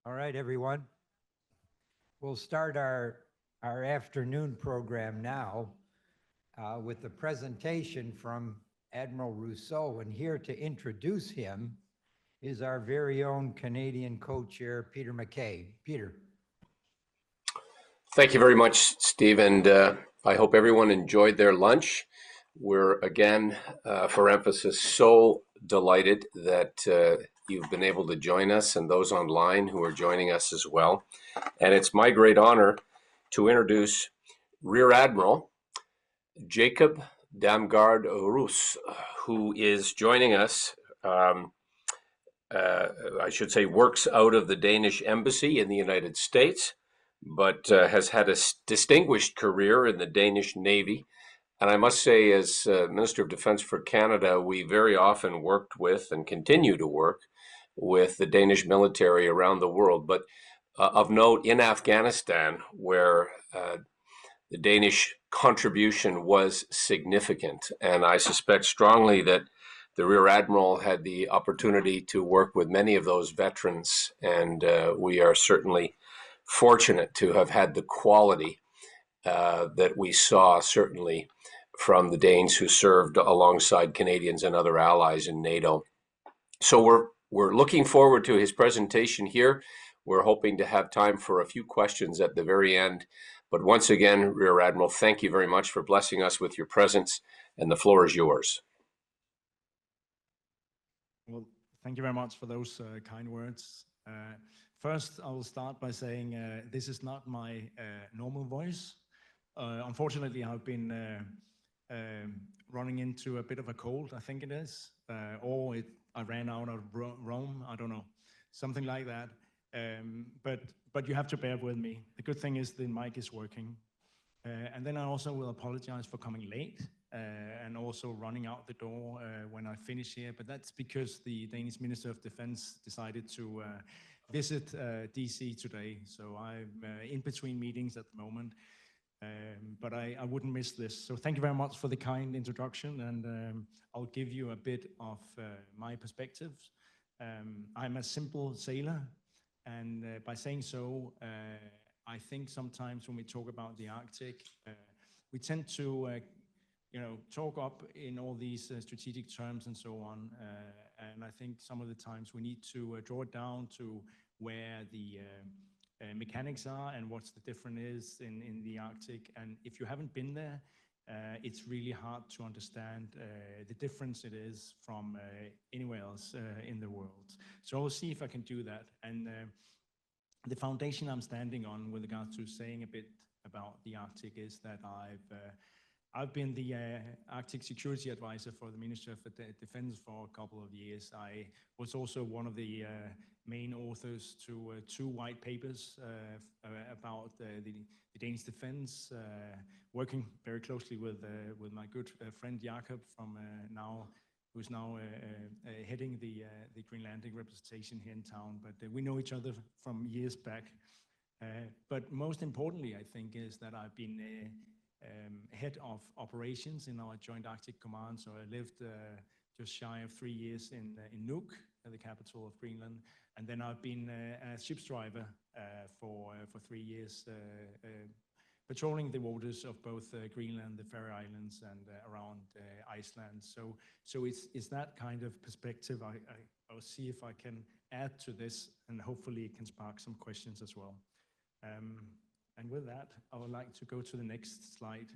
All right, everyone. We'll start our afternoon program now with the presentation from Admiral Rousseau. And here to introduce him is our very own Canadian co-chair, Peter MacKay. Peter. Thank you very much, Steve, and I hope everyone enjoyed their lunch. We're, again, for emphasis, so delighted that you've been able to join us and those online who are joining us as well. And it's my great honor to introduce Rear Admiral Jacob Damgaard Roos, who is joining us. I should say, works out of the Danish Embassy in the United States, but has had a distinguished career in the Danish Navy. And I must say, as Minister of Defense for Canada, we very often worked with and continue to work with the Danish military around the world. But of note, in Afghanistan, where the Danish contribution was significant. And I suspect strongly that the Rear Admiral had the opportunity to work with many of those veterans, and we are certainly fortunate to have had the quality that we saw, certainly from the Danes who served alongside Canadians and other allies in NATO. So we're looking forward to his presentation here. We're hoping to have time for a few questions at the very end. But once again, Rear Admiral, thank you very much for blessing us with your presence, and the floor is yours. Well, thank you very much for those kind words. First, I will start by saying this is not my normal voice. Unfortunately, I've been running into a bit of a cold, I think it is, or I ran out of Rome, I don't know, something like that. But you have to bear with me. The good thing is the mic is working. And then I also will apologize for coming late and also running out the door when I finish here. But that's because the Danish Minister of Defense decided to visit DC today. So I'm in between meetings at the moment. But I wouldn't miss this. So thank you very much for the kind introduction. And I'll give you a bit of my perspective. I'm a simple sailor. And by saying so, I think sometimes when we talk about the Arctic, we tend to, talk up in all these strategic terms and so on. And I think some of the times we need to draw it down to where the mechanics are and what's the difference is in the Arctic. And if you haven't been there, it's really hard to understand the difference it is from anywhere else in the world. So I'll see if I can do that. And the foundation I'm standing on with regards to saying a bit about the Arctic is that I've been the Arctic Security Advisor for the Ministry of Defense for a couple of years. I was also one of the main authors to two white papers about the Danish defense, working very closely with my good friend Jakob from who's now heading the Greenland representation here in town. But we know each other from years back. But most importantly, I think, is that I've been head of operations in our Joint Arctic Command. So I lived just shy of 3 years in Nuuk, the capital of Greenland. And then I've been a ship's driver for 3 years, patrolling the waters of both Greenland, the Faroe Islands, and around Iceland. So it's that kind of perspective I'll see if I can add to this, and hopefully it can spark some questions as well. And with that, I would like to go to the next slide.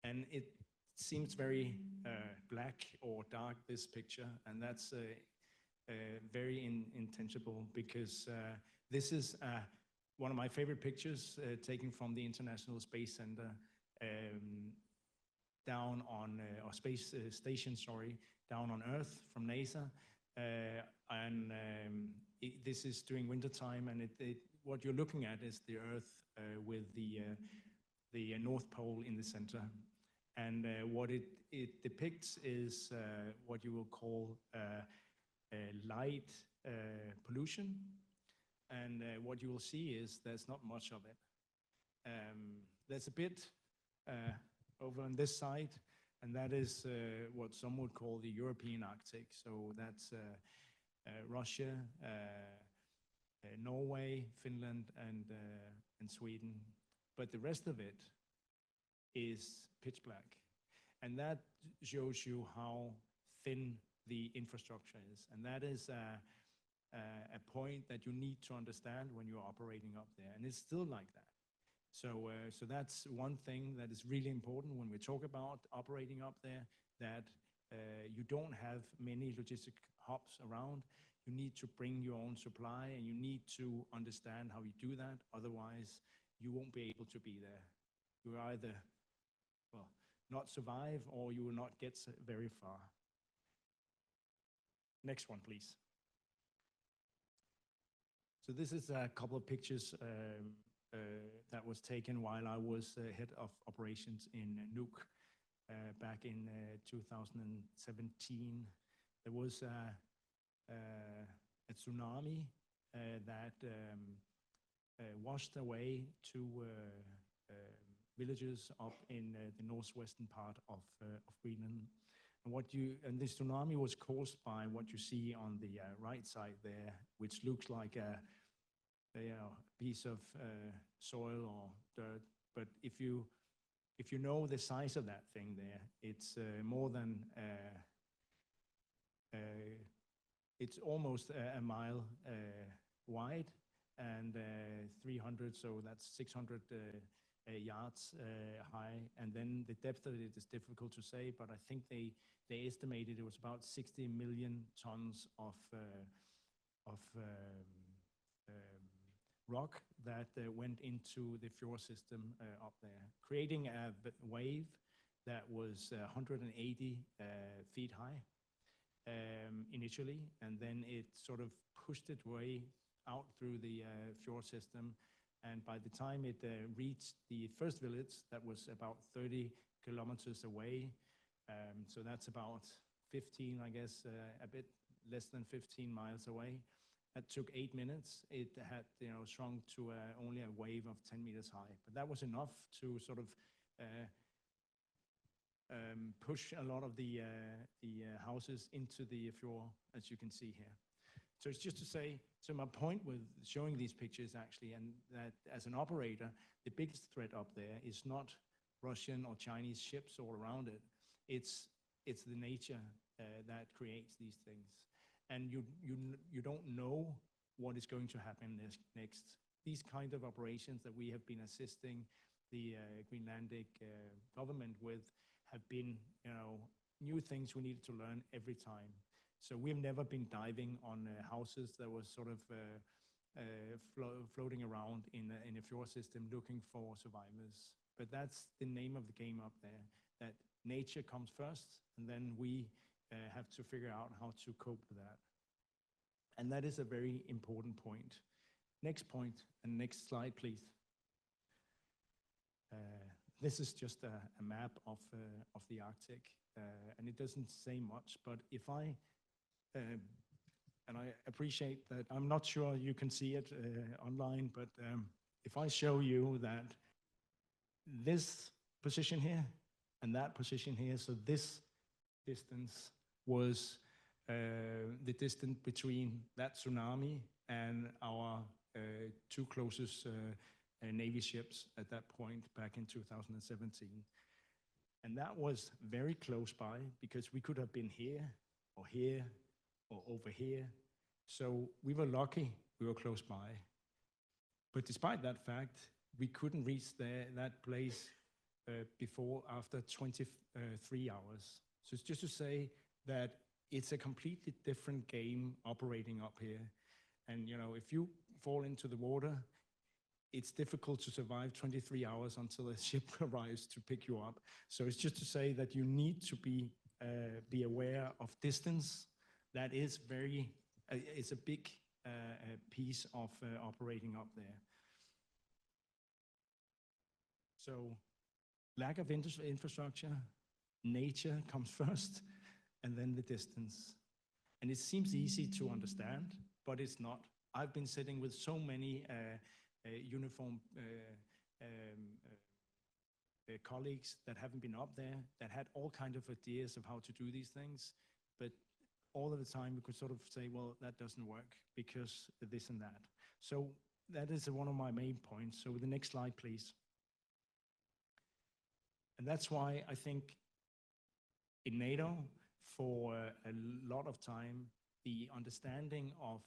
And it seems very black or dark, this picture, and that's very intentional, because this is one of my favorite pictures taken from the International Space Center down on, or Space Station, sorry, down on Earth from NASA. This is during wintertime, and what you're looking at is the Earth with the North Pole in the center. And what it depicts is what you will call light pollution. And what you will see is there's not much of it. There's a bit over on this side, and that is what some would call the European Arctic. So that's Russia, Norway, Finland, and Sweden. But the rest of it is pitch black. And that shows you how thin the infrastructure is. And that is a point that you need to understand when you're operating up there. And it's still like that. So that's one thing that is really important when we talk about operating up there, that you don't have many logistic hubs around. You need to bring your own supply, and you need to understand how you do that. Otherwise, you won't be able to be there. You either, well, not survive, or you will not get very far. Next one, please. So this is a couple of pictures that was taken while I was head of operations in Nuuk back in 2017. There was a tsunami that washed away two villages up in the northwestern part of Greenland. And this tsunami was caused by what you see on the right side there, which looks like a piece of soil or dirt. But if you know the size of that thing there, it's more than it's almost a mile wide and 300, so that's 600 yards high. And then the depth of it is difficult to say, but I think they estimated it was about 60 million tons of rock that went into the fjord system up there, creating a wave that was 180 feet high initially, and then it sort of pushed its way out through the fjord system. And by the time it reached the first village, that was about 30 kilometers away, so that's about 15, I guess, a bit less than 15 miles away. That took 8 minutes. It had, shrunk to only a wave of 10 meters high. But that was enough to sort of push a lot of the houses into the fjord, as you can see here. So it's just to say, so my point with showing these pictures actually, and that as an operator, the biggest threat up there is not Russian or Chinese ships all around it. It's the nature that creates these things. And you don't know what is going to happen next. These kind of operations that we have been assisting the Greenlandic government with have been, new things we needed to learn every time. So we've never been diving on houses that was sort of floating around in a fjord system looking for survivors. But that's the name of the game up there, that nature comes first, and then we have to figure out how to cope with that. And that is a very important point. Next point, and next slide, please. This is just a map of the Arctic, and it doesn't say much, but if I, and I appreciate that, I'm not sure you can see it online, but if I show you that this position here and that position here, so this distance was the distance between that tsunami and our two closest Navy ships at that point back in 2017. And that was very close by, because we could have been here or over here. So we were lucky we were close by. But despite that fact, we couldn't reach that place before after 23 hours. So it's just to say that it's a completely different game operating up here. And if you fall into the water, it's difficult to survive 23 hours until a ship arrives to pick you up. So it's just to say that you need to be aware of distance. That is it's a big piece of operating up there. So lack of infrastructure, nature comes first, and then the distance. And it seems easy to understand, but it's not. I've been sitting with so many uniformed colleagues that haven't been up there, that had all kinds of ideas of how to do these things, but all of the time we could sort of say, well, that doesn't work because this and that. So that is one of my main points. So the next slide, please. And that's why I think in NATO, for a lot of time, the understanding of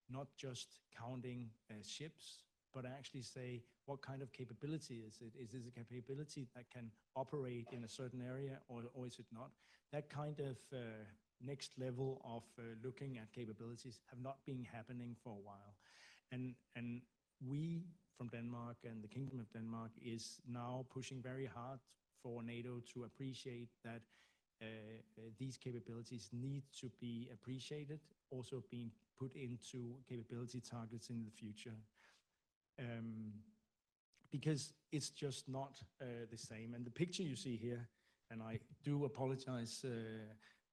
not just counting ships, but actually say, what kind of capability is it? Is this a capability that can operate in a certain area, or is it not? That kind of next level of looking at capabilities have not been happening for a while. And we from Denmark and the Kingdom of Denmark is now pushing very hard for NATO to appreciate that these capabilities need to be appreciated, also being put into capability targets in the future. Because it's just not the same. And the picture you see here, and I do apologize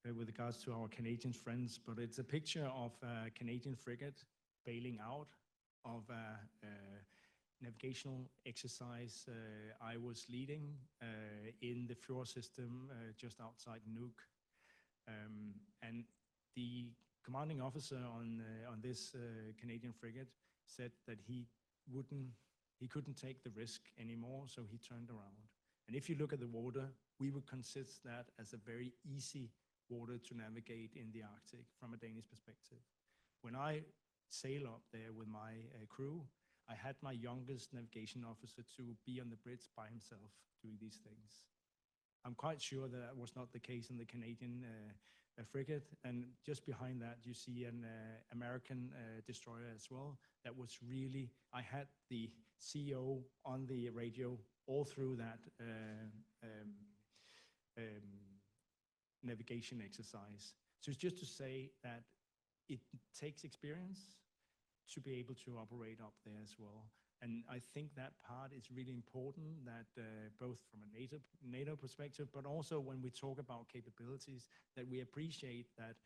with regards to our Canadian friends, but it's a picture of a Canadian frigate bailing out of a navigational exercise I was leading in the fjord system just outside Nuuk. And the commanding officer on this Canadian frigate said that he couldn't take the risk anymore, so he turned around. And if you look at the water, we would consider that as a very easy water to navigate in the Arctic from a Danish perspective. When I sail up there with my crew, I had my youngest navigation officer to be on the bridge by himself doing these things. I'm quite sure that was not the case in the Canadian frigate, and just behind that you see an American destroyer as well. That was really, I had the CEO on the radio all through that navigation exercise. So it's just to say that it takes experience to be able to operate up there as well. And I think that part is really important, that both from a NATO perspective, but also when we talk about capabilities, that we appreciate that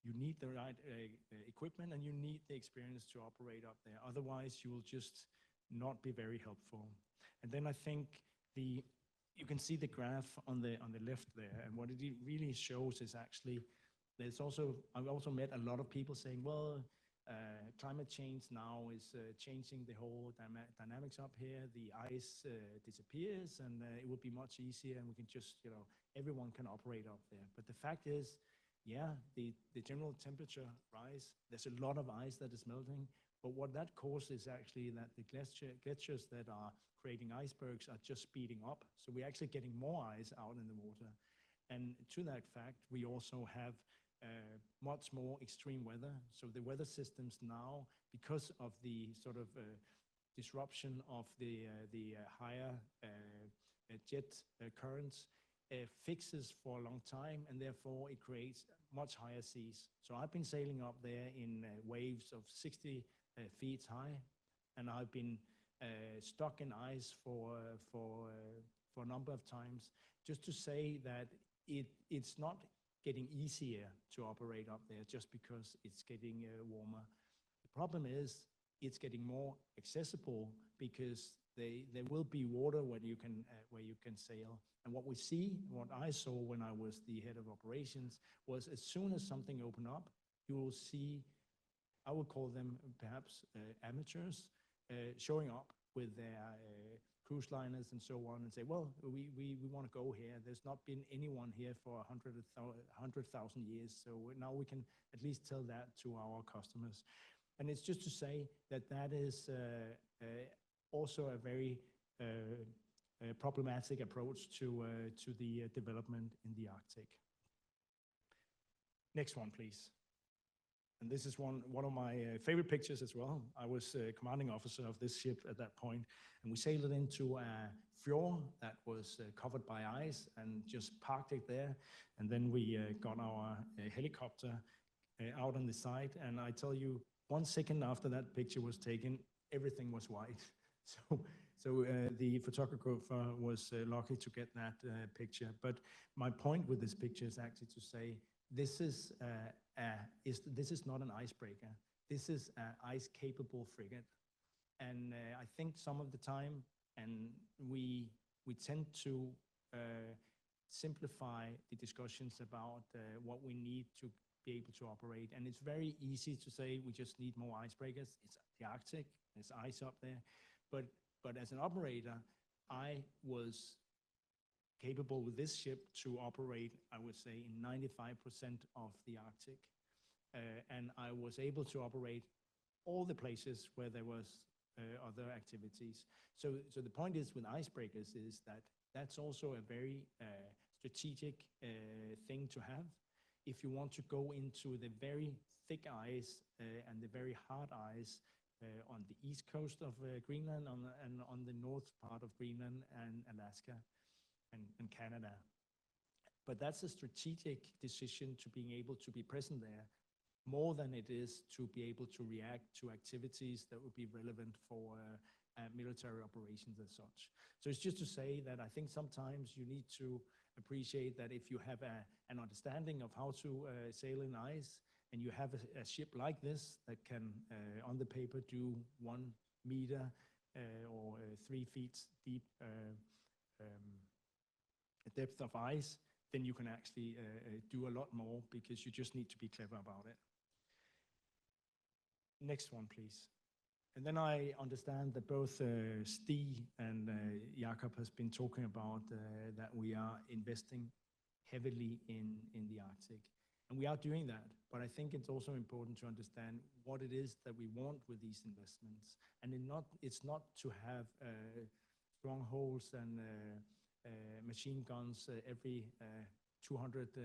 you need the right equipment and you need the experience to operate up there. Otherwise, you will just not be very helpful. And then I think you can see the graph on the left there, and what it really shows is actually I've also met a lot of people saying, well, climate change now is changing the whole dynamics up here. The ice disappears, and it would be much easier, and we can just, everyone can operate up there. But the fact is, yeah, the general temperature rise. There's a lot of ice that is melting, but what that causes actually that the glaciers that are creating icebergs are just speeding up. So we're actually getting more ice out in the water. And to that fact, we also have much more extreme weather. So the weather systems now, because of the sort of disruption of the higher jet currents, fixes for a long time, and therefore it creates much higher seas. So I've been sailing up there in waves of 60 feet high, and I've been stuck in ice for a number of times, just to say that it's not getting easier to operate up there just because it's getting warmer. The problem is it's getting more accessible because there will be water where you can sail. And what I saw when I was the head of operations was, as soon as something opened up, you will see, I would call them perhaps amateurs, showing up with their cruise liners and so on, and say, well, we want to go here. There's not been anyone here for 100,000 years, so now we can at least tell that to our customers. And it's just to say that that is also a very problematic approach to the development in the Arctic. Next one, please. And this is one of my favorite pictures as well. I was commanding officer of this ship at that point, and we sailed it into a fjord that was covered by ice and just parked it there. And then we got our helicopter out on the side, and I tell you, 1 second after that picture was taken, everything was white. So the photographer was lucky to get that picture. But my point with this picture is actually to say, this is not an icebreaker. This is an ice-capable frigate. And I think some of the time, and we tend to simplify the discussions about what we need to be able to operate. And it's very easy to say we just need more icebreakers. It's the Arctic, there's ice up there. But as an operator, I was capable with this ship to operate, I would say, in 95% of the Arctic. And I was able to operate all the places where there was other activities. So the point is with icebreakers is that that's also a very strategic thing to have. If you want to go into the very thick ice and the very hard ice on the east coast of Greenland and on the north part of Greenland and Alaska and Canada. But that's a strategic decision to being able to be present there more than it is to be able to react to activities that would be relevant for military operations as such. So it's just to say that I think sometimes you need to appreciate that if you have an understanding of how to sail in ice, and you have a ship like this that can, on the paper, do 1 meter or 3 feet deep depth of ice, then you can actually do a lot more because you just need to be clever about it. Next one, please. And then I understand that both Stig and Jakob has been talking about that we are investing heavily in the Arctic. And we are doing that, but I think it's also important to understand what it is that we want with these investments. And it's not to have strongholds and machine guns every 200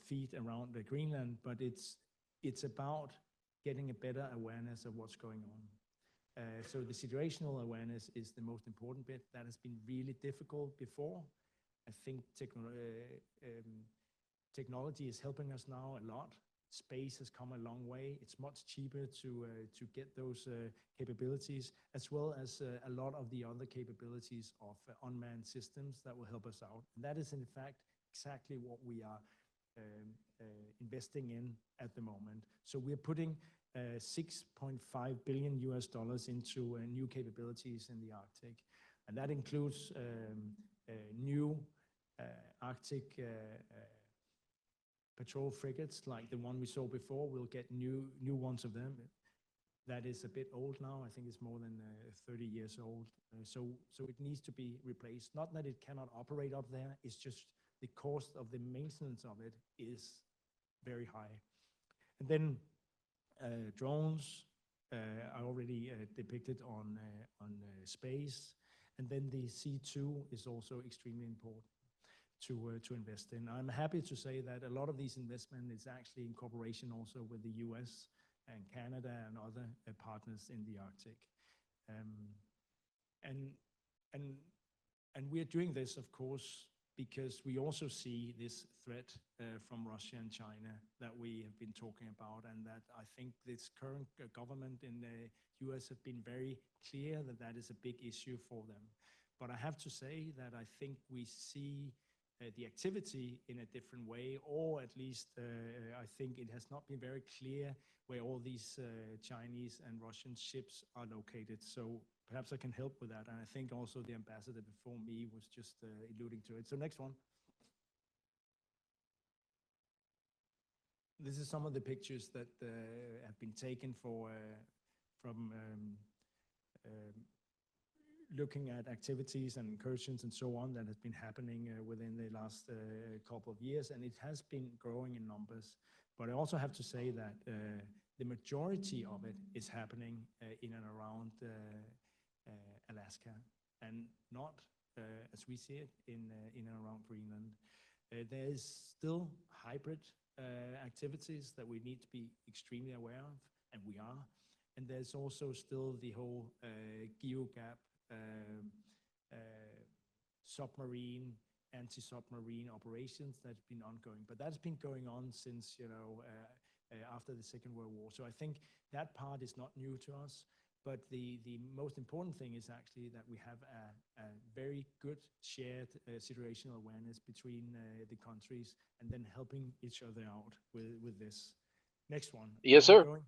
feet around Greenland, but it's about getting a better awareness of what's going on. So the situational awareness is the most important bit. That has been really difficult before. I think technology is helping us now a lot. Space has come a long way. It's much cheaper to get those capabilities, as well as a lot of the other capabilities of unmanned systems that will help us out. And that is, in fact, exactly what we are investing in at the moment. So we're putting $6.5 billion into new capabilities in the Arctic. And that includes new Arctic patrol frigates like the one we saw before. We'll get new ones of them. That is a bit old now. I think it's more than 30 years old. So it needs to be replaced. Not that it cannot operate up there. It's just the cost of the maintenance of it is very high. And then drones are already depicted on space. And then the C2 is also extremely important to invest in. I'm happy to say that a lot of these investment is actually in cooperation also with the US and Canada and other partners in the Arctic. And we're doing this, of course, because we also see this threat from Russia and China that we have been talking about, and that I think this current government in the US have been very clear that that is a big issue for them. But I have to say that I think we see the activity in a different way, or at least I think it has not been very clear where all these Chinese and Russian ships are located. So perhaps I can help with that. And I think also the ambassador before me was just alluding to it. So next one. This is some of the pictures that have been taken from looking at activities and incursions and so on that has been happening within the last couple of years, and it has been growing in numbers. But I also have to say that the majority of it is happening in and around Alaska, and not, as we see it, in and around Greenland. There's still hybrid activities that we need to be extremely aware of, and we are. And there's also still the whole GeoGap submarine, anti-submarine operations that's been ongoing. But that's been going on since, after the Second World War. So I think that part is not new to us. But the most important thing is actually that we have a very good shared situational awareness between the countries, and then helping each other out with this. Next one. Yes, sir. Yep.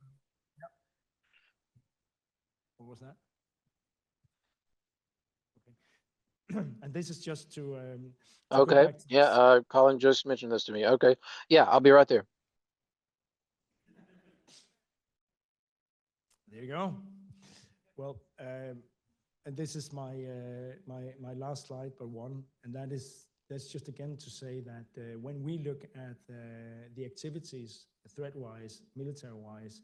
What was that? Okay. And this is just to go Okay. back to Yeah. this. Colin just mentioned this to me. Okay. Yeah, I'll be right there. There you go. Well, and this is my my last slide, but one, and that's just again to say that when we look at the activities, threat-wise, military-wise,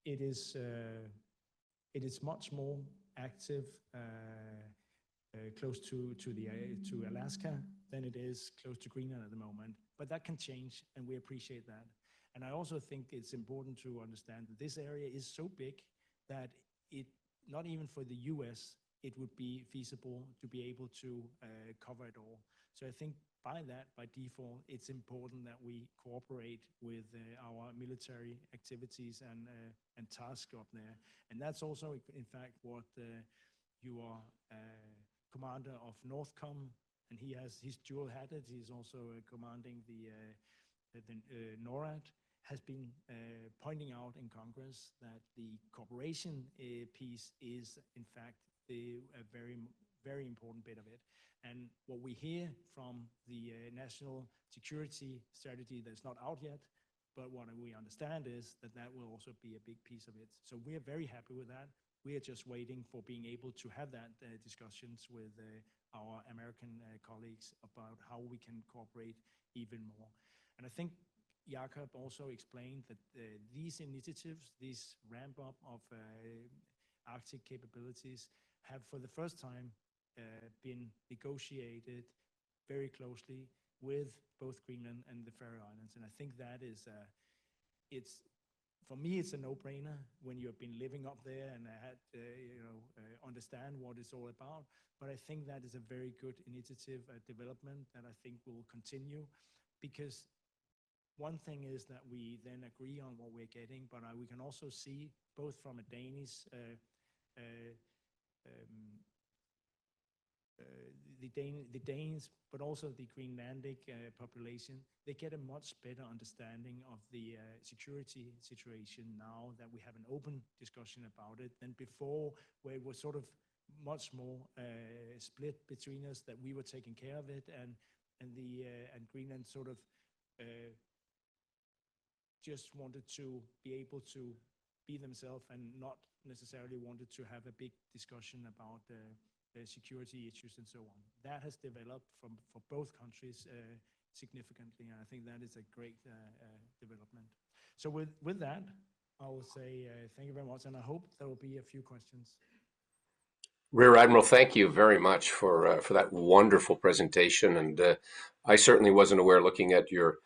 it is much more active close to Alaska than it is close to Greenland at the moment. But that can change, and we appreciate that. And I also think it's important to understand that this area is so big that it, not even for the US, it would be feasible to be able to cover it all. So I think by default, it's important that we cooperate with our military activities and tasks up there. And that's also, in fact, what your commander of Northcom, and he's dual-hatted. He's also commanding the NORAD, has been pointing out in Congress that the cooperation piece is, in fact, a very, very important bit of it. And what we hear from the national security strategy that's not out yet, but what we understand is that that will also be a big piece of it. So we are very happy with that. We are just waiting for being able to have that discussions with our American colleagues about how we can cooperate even more. And I think Jakob also explained that these initiatives, this ramp up of Arctic capabilities, have for the first time been negotiated very closely with both Greenland and the Faroe Islands. And I think that is, for me, it's a no-brainer when you have been living up there and understand what it's all about. But I think that is a very good initiative, development that I think will continue, because one thing is that we then agree on what we're getting, but we can also see both from a Danish, the Danes, but also the Greenlandic population, they get a much better understanding of the security situation now that we have an open discussion about it than before, where it was sort of much more split between us, that we were taking care of it, and Greenland sort of just wanted to be able to be themselves and not necessarily wanted to have a big discussion about security issues and so on. That has developed for both countries significantly, and I think that is a great development. So with that, I will say thank you very much, and I hope there will be a few questions. Rear Admiral, thank you very much for that wonderful presentation. And I certainly wasn't aware, looking at your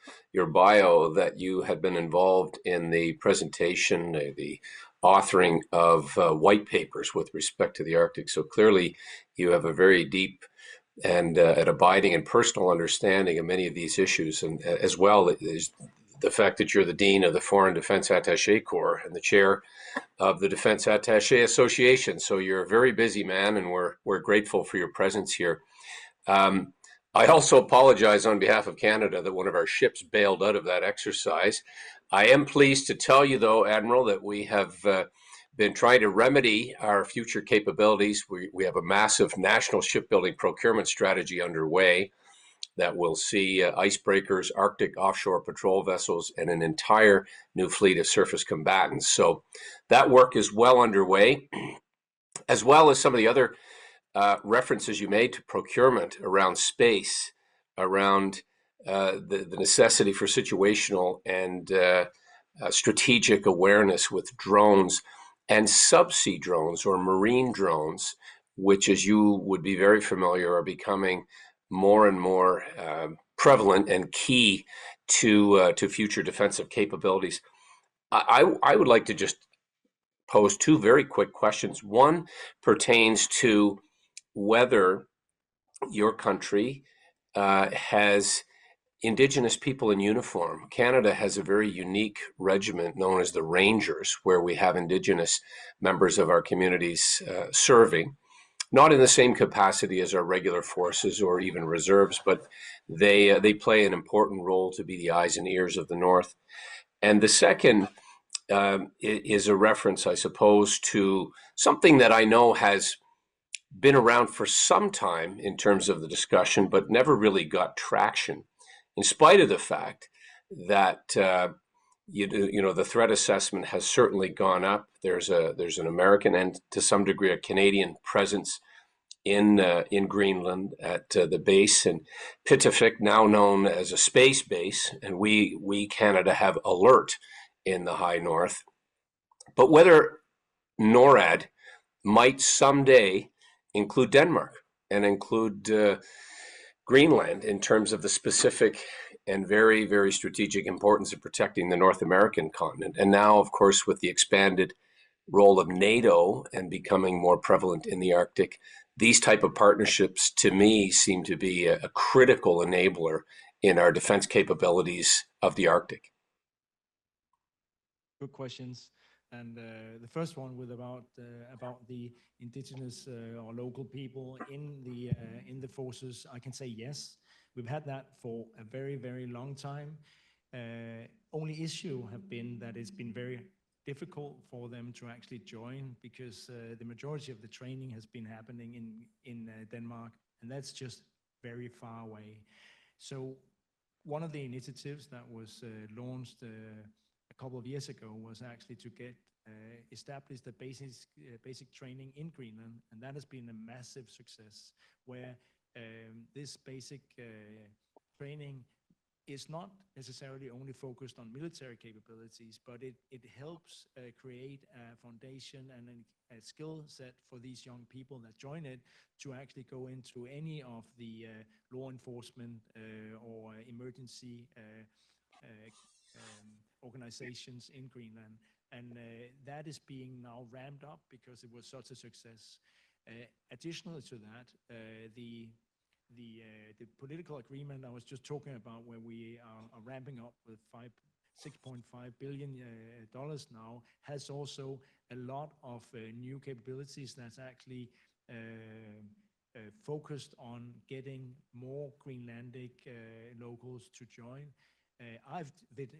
bio, that you had been involved in the presentation, the authoring of white papers with respect to the Arctic. So clearly, you have a very deep and an abiding and personal understanding of many of these issues, and as well as the fact that you're the Dean of the Foreign Defense Attaché Corps and the Chair of the Defense Attaché Association. So you're a very busy man, and we're grateful for your presence here. I also apologize on behalf of Canada that one of our ships bailed out of that exercise. I am pleased to tell you, though, Admiral, that we have been trying to remedy our future capabilities. We have a massive national shipbuilding procurement strategy underway that will see icebreakers, Arctic offshore patrol vessels, and an entire new fleet of surface combatants. So that work is well underway, as well as some of the other references you made to procurement around space, around the necessity for situational and strategic awareness with drones and subsea drones or marine drones, which, as you would be very familiar, are becoming more and more prevalent and key to future defensive capabilities. I would like to just pose two very quick questions. One pertains to whether your country has Indigenous people in uniform. Canada has a very unique regiment known as the Rangers, where we have Indigenous members of our communities serving. Not in the same capacity as our regular forces or even reserves, but they play an important role to be the eyes and ears of the North. And the second is a reference, I suppose, to something that I know has been around for some time in terms of the discussion, but never really got traction, in spite of the fact that the threat assessment has certainly gone up. There's an American and to some degree a Canadian presence in Greenland at the base in Pitifik, now known as a space base, and we Canada have alert in the high north. But whether NORAD might someday include Denmark and include Greenland in terms of the specific and very, very strategic importance of protecting the North American continent. And now, of course, with the expanded role of NATO and becoming more prevalent in the Arctic, these type of partnerships, to me, seem to be a critical enabler in our defense capabilities of the Arctic. Good questions. And the first one was about the indigenous or local people in the forces. I can say yes. We've had that for a very, very long time. Only issue have been that it's been very difficult for them to actually join because the majority of the training has been happening in Denmark, and that's just very far away. So one of the initiatives that was launched a couple of years ago was actually to get established the basic training in Greenland, and that has been a massive success, where this basic training is not necessarily only focused on military capabilities, but it helps create a foundation and a skill set for these young people that join it to actually go into any of the law enforcement or emergency organizations in Greenland. And that is being now ramped up because it was such a success. Additionally to that, the political agreement I was just talking about, where we are ramping up with $6.5 billion now, has also a lot of new capabilities that's actually focused on getting more Greenlandic locals to join. I've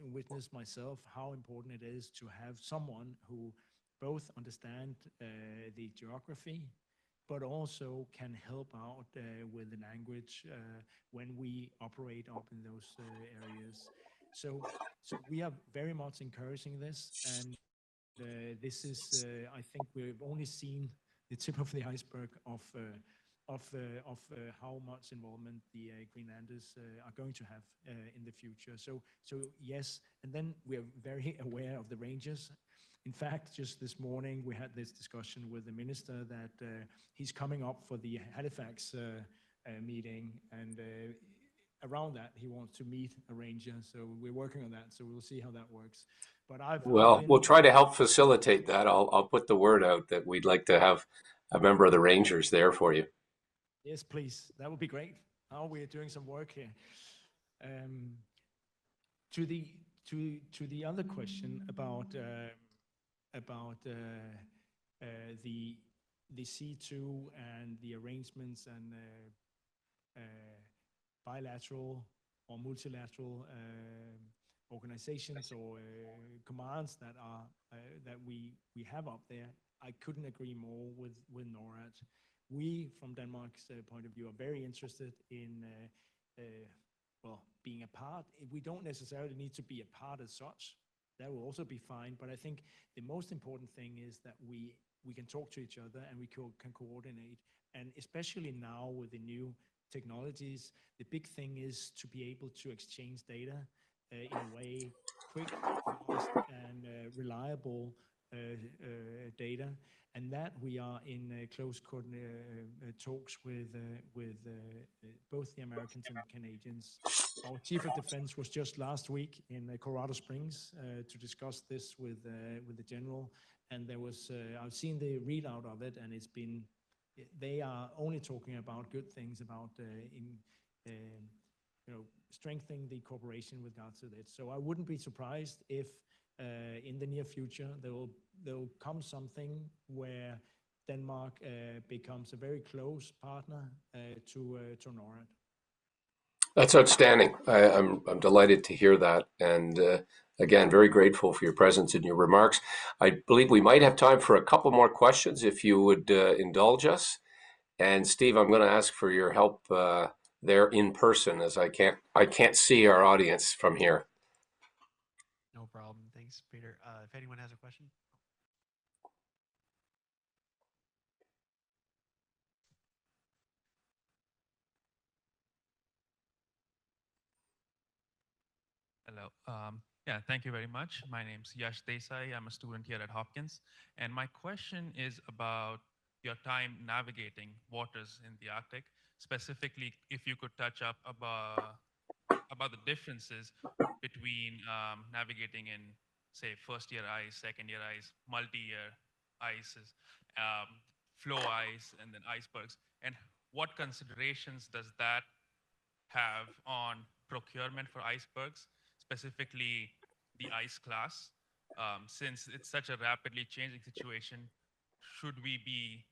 witnessed myself how important it is to have someone who both understand the geography, but also can help out with the language when we operate up in those areas. So we are very much encouraging this, and this is, I think we've only seen the tip of the iceberg of how much involvement the Greenlanders are going to have in the future. So yes, and then we are very aware of the Rangers. In fact, just this morning we had this discussion with the minister that he's coming up for the Halifax meeting, and around that he wants to meet a Ranger. So we're working on that. So we'll see how that works. But we'll try to help facilitate that. I'll put the word out that we'd like to have a member of the Rangers there for you. Yes, please. That would be great. Now we're doing some work here. To the other question about the C2 and the arrangements and bilateral or multilateral organizations or commands that we have up there, I couldn't agree more with NORAD. We, from Denmark's point of view, are very interested in being a part. We don't necessarily need to be a part as such. That will also be fine. But I think the most important thing is that we can talk to each other and we can coordinate. And especially now with the new technologies, the big thing is to be able to exchange data in a way, quick, fast, and reliable data. And that we are in close talks with both the Americans and the Canadians. Our Chief of Defense was just last week in Colorado Springs to discuss this with the General. And there was, I've seen the readout of it, and it's been, they are only talking about good things about strengthening the cooperation with regards to this. So I wouldn't be surprised if in the near future there will come something where Denmark becomes a very close partner to NORAD. That's outstanding. I'm delighted to hear that, and again, very grateful for your presence and your remarks. I believe we might have time for a couple more questions if you would indulge us. And Steve, I'm going to ask for your help there in person, as I can't see our audience from here. No problem. Thanks, Peter. If anyone has a question. Hello. Yeah, thank you very much. My name's Yash Desai. I'm a student here at Hopkins. And my question is about your time navigating waters in the Arctic. Specifically, if you could touch up about the differences between navigating in, say, first year ice, second year ice, multi-year ices, flow ice, and then icebergs. And what considerations does that have on procurement for icebergs, specifically the ice class? Since it's such a rapidly changing situation, should we be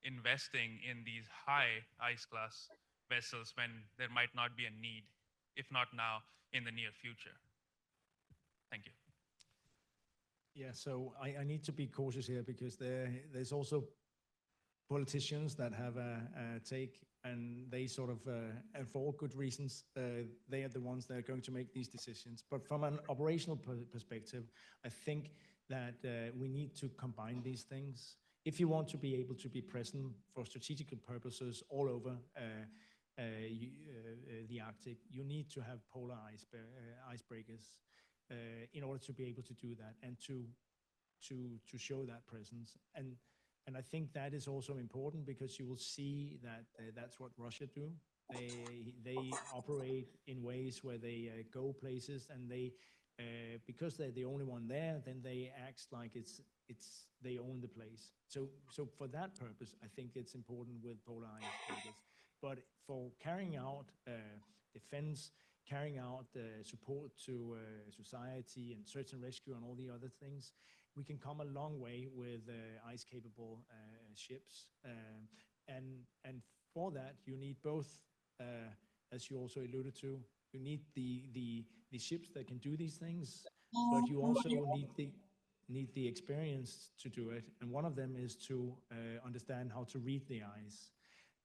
investing in these high ice class vessels when there might not be a need, if not now, in the near future? Thank you. Yeah, so I need to be cautious here because there's also politicians that have a take, and they sort of, and for all good reasons, they are the ones that are going to make these decisions. But from an operational perspective, I think that we need to combine these things. If you want to be able to be present for strategical purposes all over the Arctic, you need to have polar icebreakers in order to be able to do that and to show that presence. And I think that is also important because you will see that that's what Russia do. They operate in ways where they go places, and they because they're the only one there, then they act like it's they own the place. So for that purpose, I think it's important with polar icebreakers. But for carrying out defense, carrying out support to society and search and rescue and all the other things, we can come a long way with ice-capable ships. And for that, you need both, as you also alluded to, you need the ships that can do these things, but you also need the experience to do it. And one of them is to understand how to read the ice.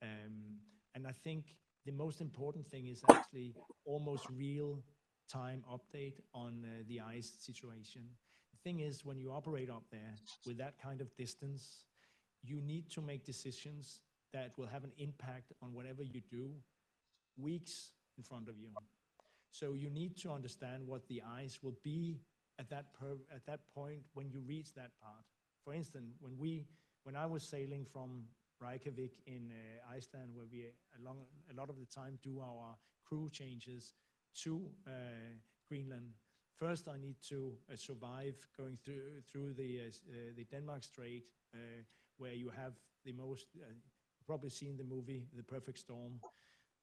And I think the most important thing is actually almost real-time update on the ice situation. The thing is, when you operate up there with that kind of distance, you need to make decisions that will have an impact on whatever you do weeks in front of you. So you need to understand what the ice will be at that point when you reach that part. For instance, when I was sailing from Reykjavik in Iceland, where we a lot of the time do our crew changes to Greenland. First, I need to survive going through the Denmark Strait, where you have the most. You've probably seen the movie The Perfect Storm.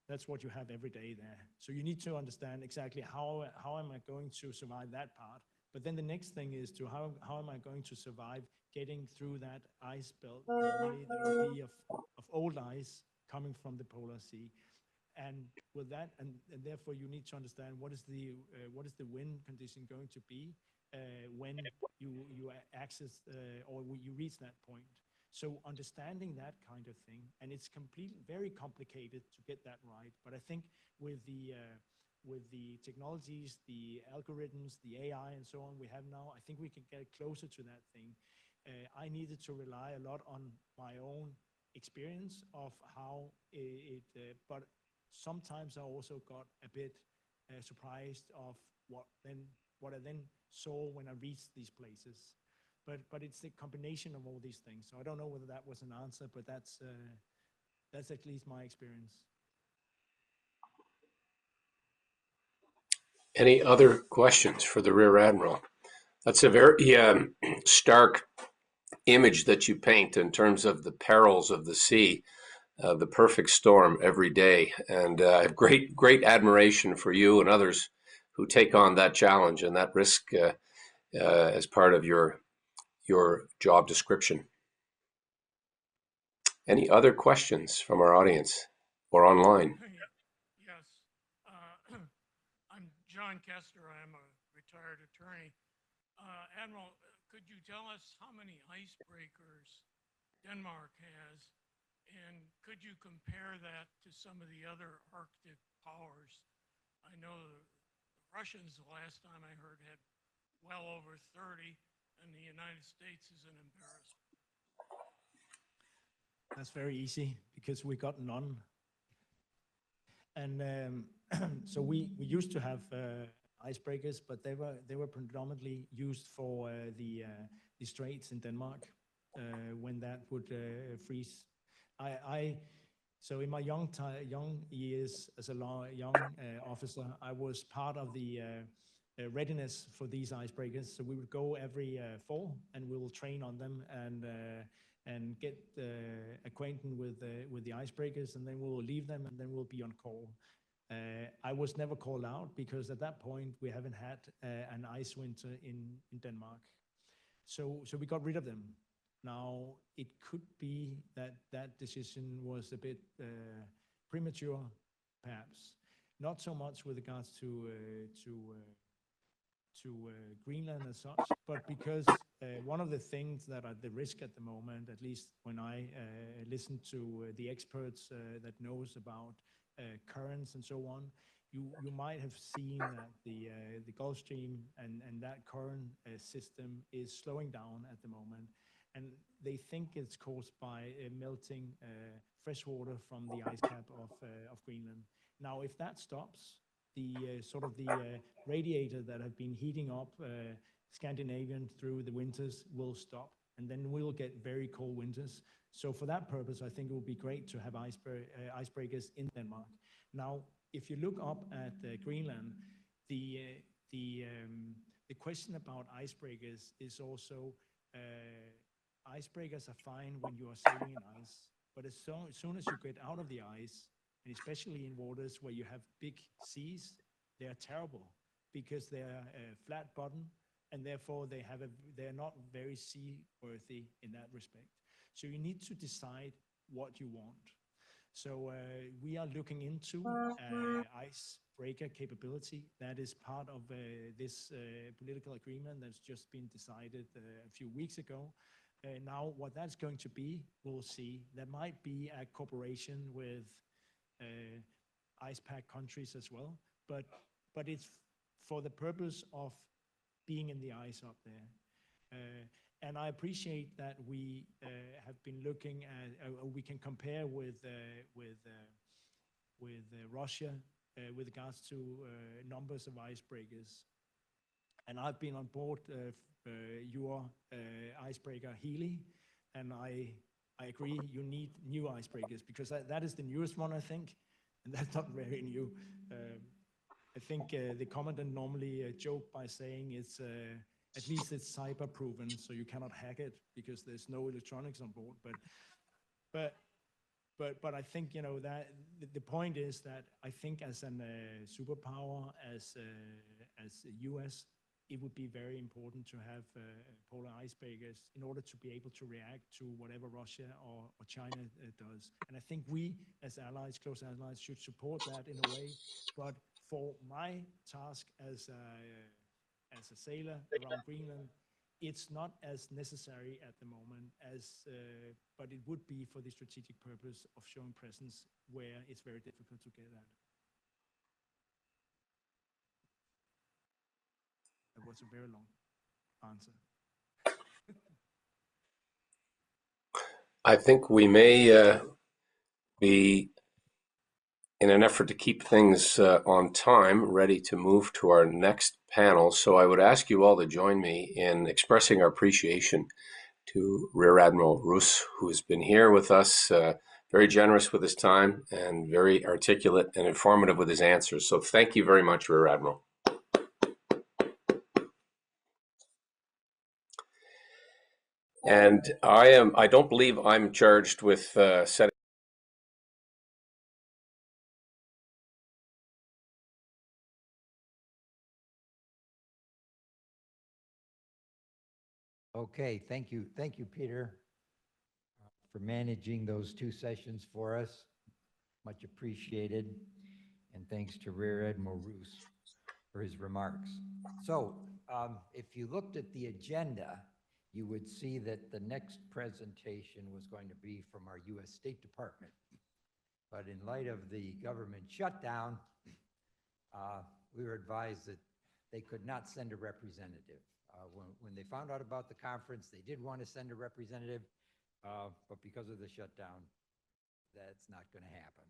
That's what you have every day there. So you need to understand exactly how am I going to survive that part. But then the next thing is to how am I going to survive getting through that ice belt? Normally there will be of old ice coming from the polar sea. And with that, and therefore you need to understand what is the wind condition going to be when you access or you reach that point. So understanding that kind of thing, and it's very complicated to get that right. But I think with the technologies, the algorithms, the AI, and so on we have now, I think we can get closer to that thing. I needed to rely a lot on my own experience of how but sometimes I also got a bit surprised of what I then saw when I reached these places. But it's the combination of all these things. So I don't know whether that was an answer, but that's at least my experience. Any other questions for the Rear Admiral? That's a very stark image that you paint in terms of the perils of the sea, the perfect storm every day. And I have great admiration for you and others who take on that challenge and that risk as part of your job description. Any other questions from our audience or online? Yes. I'm John Kester. I'm a retired attorney. Admiral, could you tell us how many icebreakers Denmark has And could you compare that to some of the other Arctic powers? I know the Russians, the last time I heard, had well over 30, and the United States is an embarrassment. That's very easy because we got none. And so we used to have icebreakers, but they were predominantly used for the straits in Denmark when that would freeze. So in my young years as a young officer, I was part of the readiness for these icebreakers. So we would go every fall and we will train on them and get acquainted with the icebreakers, and then we'll leave them and then we'll be on call. I was never called out because at that point we haven't had an ice winter in Denmark. So we got rid of them. Now, it could be that that decision was a bit premature, perhaps. Not so much with regards to Greenland as such, but because one of the things that are the risk at the moment, at least when I listen to the experts that knows about currents and so on, you might have seen that the Gulf Stream and that current system is slowing down at the moment. And they think it's caused by melting fresh water from the ice cap of Greenland. Now, if that stops, the radiator that have been heating up Scandinavian through the winters will stop, and then we'll get very cold winters. So for that purpose, I think it would be great to have icebreakers in Denmark. Now, if you look up at Greenland, the question about icebreakers is also icebreakers are fine when you are sailing in ice, but as soon as you get out of the ice, and especially in waters where you have big seas, they are terrible because they are flat bottom, and therefore they're not very seaworthy in that respect. So you need to decide what you want. So we are looking into icebreaker capability. That is part of this political agreement that's just been decided a few weeks ago. Now, what that's going to be, we'll see. There might be a cooperation with ice pack countries as well, but it's for the purpose of being in the ice up there. And I appreciate that we have been looking at, we can compare with Russia with regards to numbers of icebreakers. And I've been on board your icebreaker Healy, and I agree you need new icebreakers because that is the newest one, I think, and that's not very new. I think the commandant normally joke by saying it's at least it's cyber proven, so you cannot hack it because there's no electronics on board. But I think that the point is that I think as a superpower, as the U.S., it would be very important to have polar icebreakers in order to be able to react to whatever Russia or China does. And I think we, as allies, close allies, should support that in a way. But for my task as a sailor around Greenland, it's not as necessary at the moment but it would be for the strategic purpose of showing presence where it's very difficult to get at. That was a very long answer. I think we may be, in an effort to keep things on time, ready to move to our next panel. So I would ask you all to join me in expressing our appreciation to Rear Admiral Roos, who has been here with us, very generous with his time and very articulate and informative with his answers. So thank you very much, Rear Admiral. And I don't believe I'm charged with setting. Okay, thank you, Peter, for managing those two sessions for us. Much appreciated. And thanks to Rear Admiral Roos for his remarks. So if you looked at the agenda, you would see that the next presentation was going to be from our U.S. State Department. But in light of the government shutdown, we were advised that they could not send a representative. When they found out about the conference, they did want to send a representative, but because of the shutdown, that's not going to happen.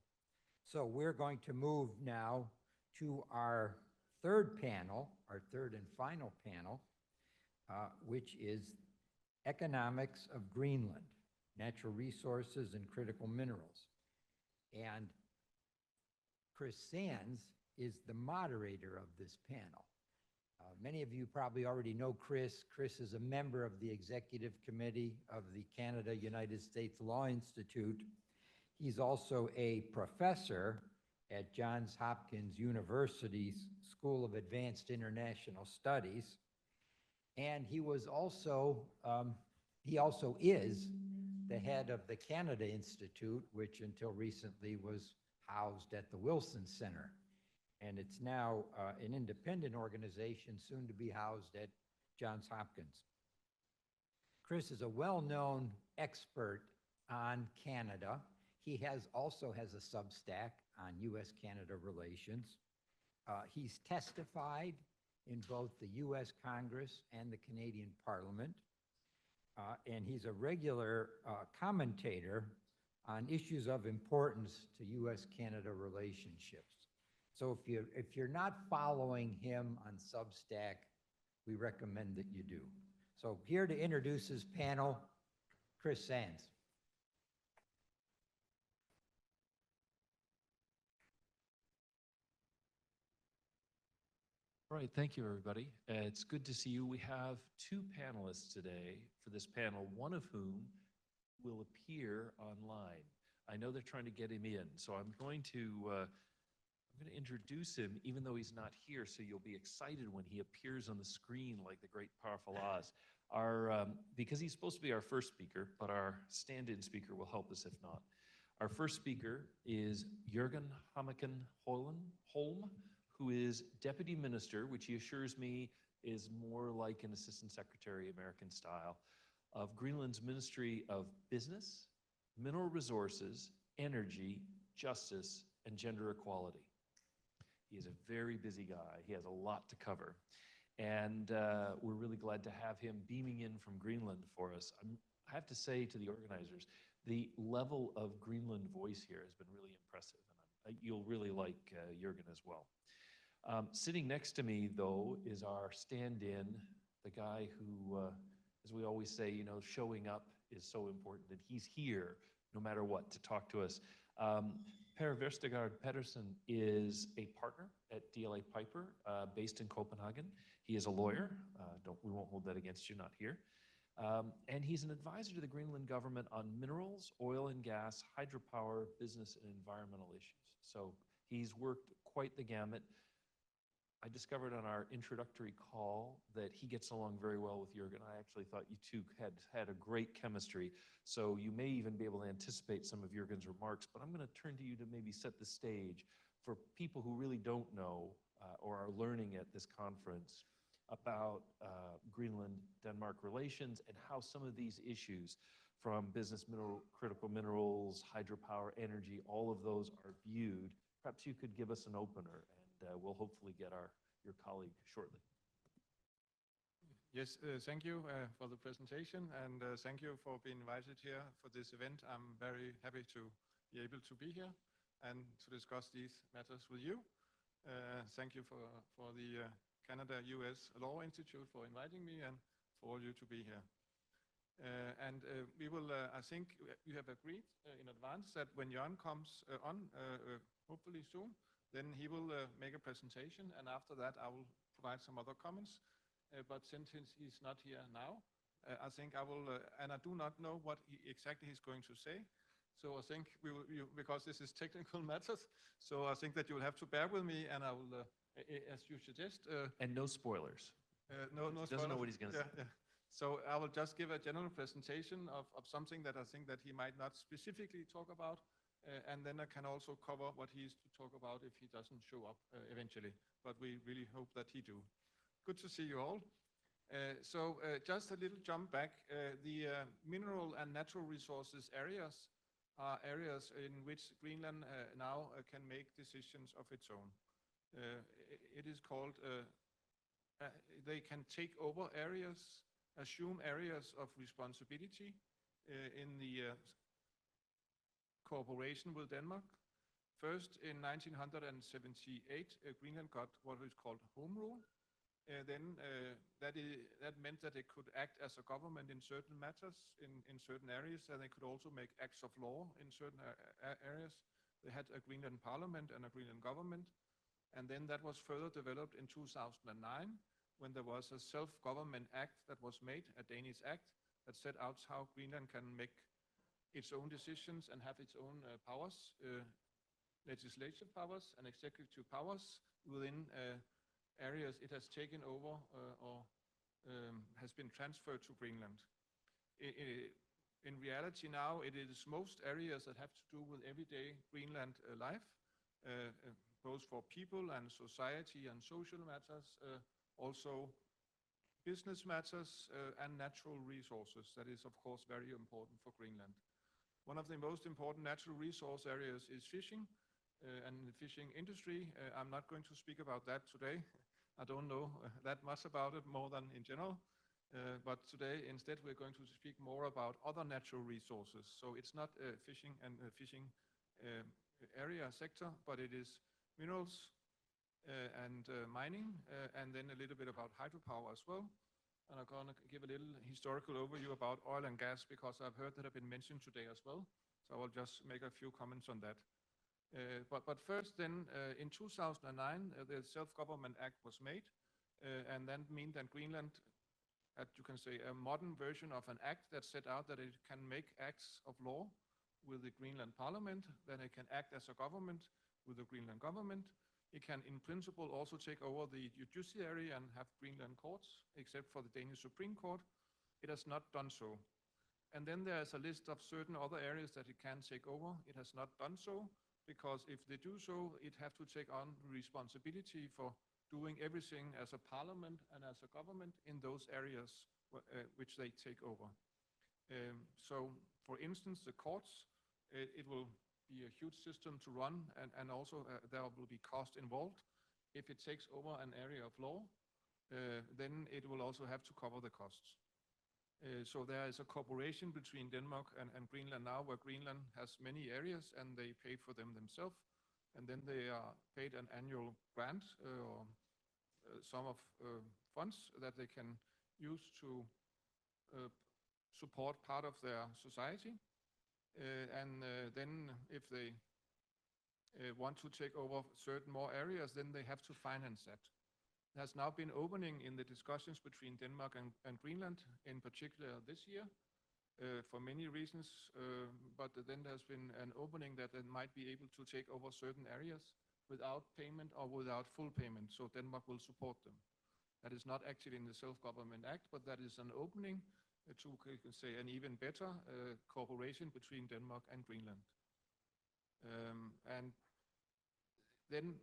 So we're going to move now to our third panel, our third and final panel, which is Economics of Greenland, Natural Resources and Critical Minerals. And Chris Sands is the moderator of this panel. Many of you probably already know Chris. Chris is a member of the executive committee of the Canada-United States Law Institute. He's also a professor at Johns Hopkins University's School of Advanced International Studies. And he also is the head of the Canada Institute, which until recently was housed at the Wilson Center. And it's now an independent organization, soon to be housed at Johns Hopkins. Chris is a well-known expert on Canada. He also has a Substack on U.S.-Canada relations. He's testified in both the U.S. Congress and the Canadian Parliament. And he's a regular commentator on issues of importance to U.S.-Canada relationships. So if you're not following him on Substack, we recommend that you do. So here to introduce his panel, Chris Sands. All right, thank you, everybody. It's good to see you. We have two panelists today for this panel, one of whom will appear online. I know they're trying to get him in, so I'm going to introduce him, even though he's not here, so you'll be excited when he appears on the screen like the great powerful Oz. Because he's supposed to be our first speaker, but our stand-in speaker will help us if not. Our first speaker is Jürgen Holm, who is Deputy Minister, which he assures me is more like an Assistant Secretary, American style, of Greenland's Ministry of Business, Mineral Resources, Energy, Justice, and Gender Equality. He is a very busy guy. He has a lot to cover. And we're really glad to have him beaming in from Greenland for us. I have to say to the organizers, the level of Greenland voice here has been really impressive. And you'll really like Jürgen as well. Sitting next to me, though, is our stand-in, the guy who, as we always say, you know, showing up is so important, that he's here no matter what to talk to us. Per Vestergaard Pedersen is a partner at DLA Piper, based in Copenhagen. He is a lawyer. We won't hold that against you, not here. And he's an advisor to the Greenland government on minerals, oil and gas, hydropower, business, and environmental issues. So he's worked quite the gamut. I discovered on our introductory call that he gets along very well with Jürgen. I actually thought you two had a great chemistry, so you may even be able to anticipate some of Jürgen's remarks, but I'm going to turn to you to maybe set the stage for people who really don't know or are learning at this conference about Greenland-Denmark relations and how some of these issues from business, critical minerals, hydropower, energy, all of those are viewed. Perhaps you could give us an opener, and we'll hopefully get your colleague shortly. Yes, thank you for the presentation, and thank you for being invited here for this event. I'm very happy to be able to be here and to discuss these matters with you. Thank you for the Canada-US Law Institute for inviting me and for all you to be here. We will, I think we have agreed in advance that when Jan comes on, hopefully soon, then he will make a presentation, and after that I will provide some other comments. But since he's not here now, I think I will, and I do not know what exactly he's going to say. So I think we will, because this is technical matters, so I think that you will have to bear with me, and I will, as you suggest. And no spoilers. No spoilers. Doesn't know what he's going to say. Yeah. So I will just give a general presentation of something that I think that he might not specifically talk about. And then I can also cover what he is to talk about if he doesn't show up eventually. But we really hope that he do. Good to see you all. Just a little jump back. The mineral and natural resources areas are areas in which Greenland now can make decisions of its own. It is called, they can take over areas, assume areas of responsibility in the cooperation with Denmark. First, in 1978, Greenland got what is called home rule. That meant that they could act as a government in certain matters, in certain areas, and they could also make acts of law in certain areas. They had a Greenland parliament and a Greenland government. And then that was further developed in 2009, when there was a self-government act that was made, a Danish act, that set out how Greenland can make its own decisions and have its own powers, legislative powers and executive powers within areas it has taken over or has been transferred to Greenland. In reality now, it is most areas that have to do with everyday Greenland life, both for people and society and social matters, also business matters and natural resources. That is, of course, very important for Greenland. One of the most important natural resource areas is fishing and the fishing industry. I'm not going to speak about that today. I don't know that much about it more than in general. But today, instead, we're going to speak more about other natural resources. So it's not fishing and fishing area sector, but it is minerals and mining, and then a little bit about hydropower as well. And I'm going to give a little historical overview about oil and gas, because I've heard that have been mentioned today as well. So I will just make a few comments on that. But first then, in 2009, the Self-Government Act was made, and that means that Greenland had, you can say, a modern version of an act that set out that it can make acts of law with the Greenland Parliament, then it can act as a government with the Greenland government. It can, in principle, also take over the judiciary and have Greenland courts, except for the Danish Supreme Court. It has not done so. And then there's a list of certain other areas that it can take over. It has not done so, because if they do so, it have to take on responsibility for doing everything as a parliament and as a government in those areas which they take over. So, for instance, the courts, it will be a huge system to run, and also there will be cost involved. If it takes over an area of law, then it will also have to cover the costs. So there is a cooperation between Denmark and Greenland now, where Greenland has many areas and they pay for them themselves, and then they are paid an annual grant or sum of funds that they can use to support part of their society. And then if they want to take over certain more areas, then they have to finance that. There has now been opening in the discussions between Denmark and Greenland, in particular this year, for many reasons, but then there's been an opening that they might be able to take over certain areas without payment or without full payment, so Denmark will support them. That is not actually in the Self-Government Act, but that is an opening to, you can say, an even better cooperation between Denmark and Greenland. And then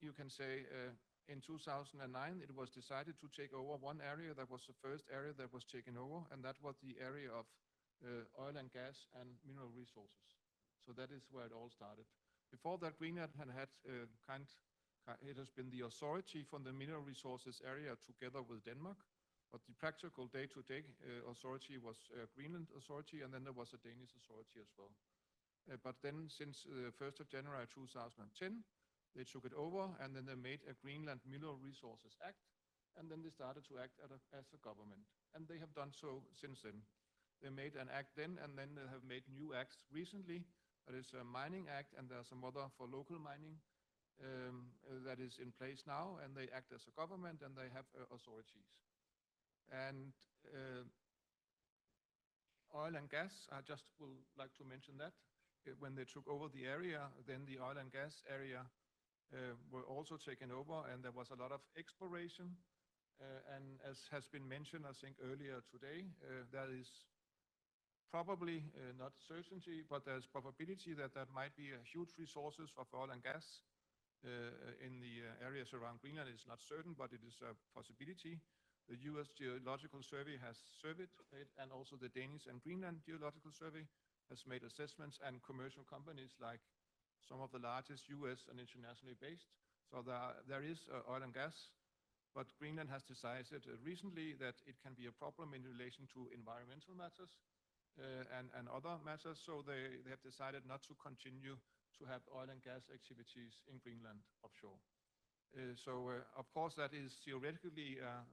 you can say in 2009, it was decided to take over one area that was the first area that was taken over, and that was the area of oil and gas and mineral resources. So that is where it all started. Before that, Greenland had it has been the authority for the mineral resources area together with Denmark, but the practical day-to-day authority was Greenland authority, and then there was a Danish authority as well. But then since 1st of January 2010, they took it over, and then they made a Greenland Mineral Resources Act, and then they started to act as a government. And they have done so since then. They made an act then, and then they have made new acts recently. There is a mining act, and there's some other for local mining that is in place now, and they act as a government, and they have authorities. And oil and gas, I just would like to mention that. When they took over the area, then the oil and gas area were also taken over, and there was a lot of exploration. And as has been mentioned, I think earlier today, there is probably not certainty, but there's probability that there might be a huge resources of oil and gas in the areas around Greenland. It's not certain, but it is a possibility. The US Geological Survey has surveyed it, and also the Danish and Greenland Geological Survey has made assessments, and commercial companies like some of the largest US and internationally based. So there is oil and gas, but Greenland has decided recently that it can be a problem in relation to environmental matters and other matters. So they have decided not to continue to have oil and gas activities in Greenland offshore. Of course, that is theoretically a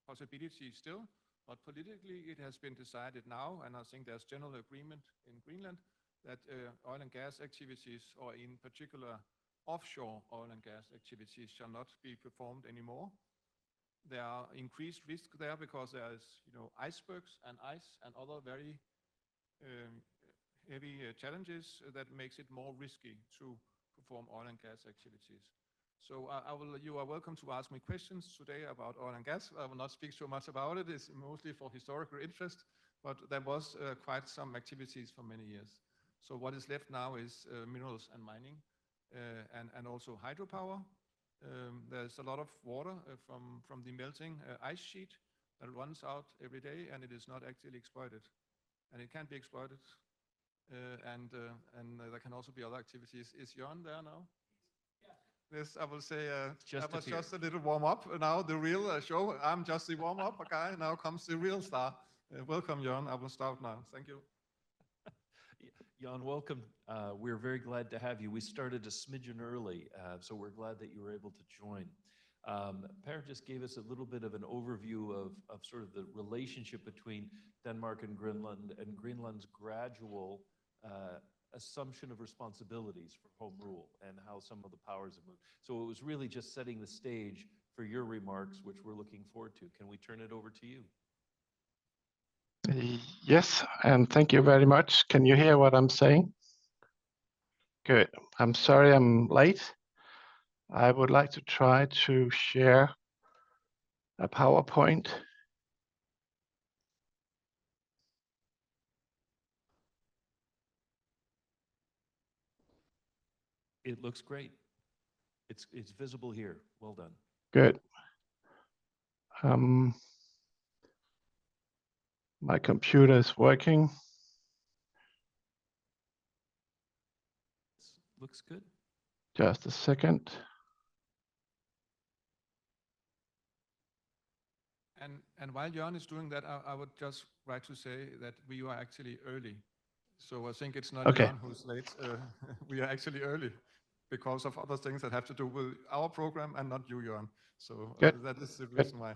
possibility still, but politically it has been decided now, and I think there's general agreement in Greenland that oil and gas activities, or in particular offshore oil and gas activities, shall not be performed anymore. There are increased risks there because there is, icebergs and ice and other very heavy challenges that makes it more risky to perform oil and gas activities. So you are welcome to ask me questions today about oil and gas. I will not speak so much about it. It's mostly for historical interest, but there was quite some activities for many years. So what is left now is minerals and mining, and also hydropower. There's a lot of water from the melting ice sheet that runs out every day, and it is not actually exploited. And it can be exploited, and there can also be other activities. Is Jørn there now? Yes, I will say that was just a little warm-up. Now the real show. I'm just the warm-up guy. Now comes the real star. Welcome, Jørn. I will start now. Thank you. Jan, welcome. We're very glad to have you. We started a smidgen early, so we're glad that you were able to join. Per just gave us a little bit of an overview of sort of the relationship between Denmark and Greenland's gradual assumption of responsibilities for home rule and how some of the powers have moved. So it was really just setting the stage for your remarks, which we're looking forward to. Can we turn it over to you? Yes, and thank you very much. Can you hear what I'm saying? Good. I'm sorry I'm late. I would like to try to share a PowerPoint. It looks great. It's visible here. Well done. Good. My computer is working. Looks good. Just a second. And while Jørn is doing that, I would just like to say that we are actually early. So I think it's not Jørn who's late. We are actually early because of other things that have to do with our program and not you, Jørn. So that is the reason why.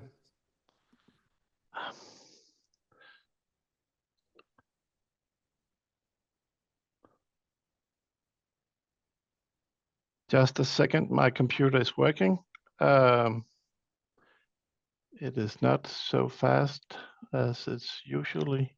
Just a second, my computer is working. It is not so fast as it's usually.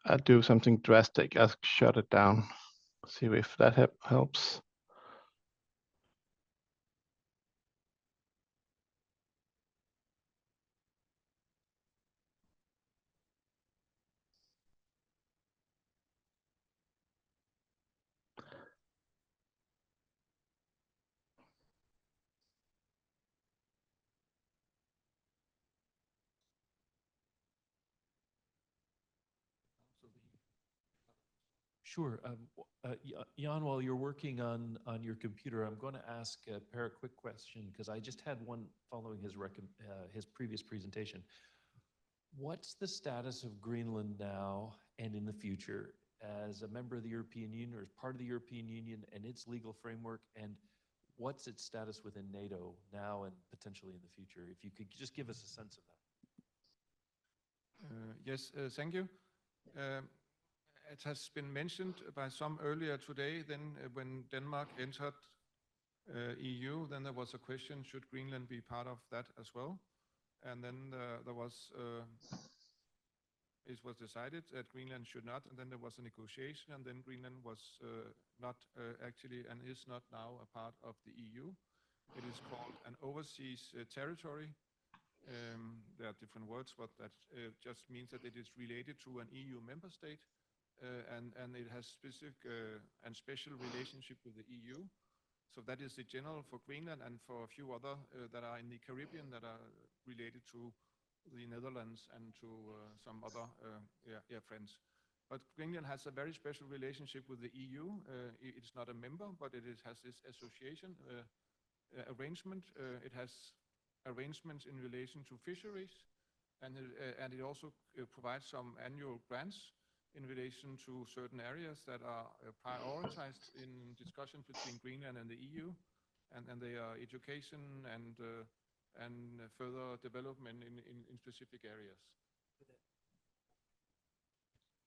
I'll do something drastic. I'll shut it down. See if that helps. Sure. Jan, while you're working on your computer, I'm going to ask Per a quick question because I just had one following his previous presentation. What's the status of Greenland now and in the future as a member of the European Union or as part of the European Union and its legal framework? And what's its status within NATO now and potentially in the future? If you could just give us a sense of that. Yes, thank you. It has been mentioned by some earlier today, then when Denmark entered EU, then there was a question, should Greenland be part of that as well? And then there was it was decided that Greenland should not, and then there was a negotiation, and then Greenland was not actually and is not now a part of the EU. It is called an overseas territory. There are different words, but that just means that it is related to an EU member state, and it has specific and special relationship with the EU. So that is the general for Greenland and for a few other that are in the Caribbean that are related to the Netherlands and to some other friends. But Greenland has a very special relationship with the EU. It's not a member, but it has this association arrangement. It has arrangements in relation to fisheries, and it also provides some annual grants in relation to certain areas that are prioritized in discussions between Greenland and the EU, and they are education and further development in specific areas.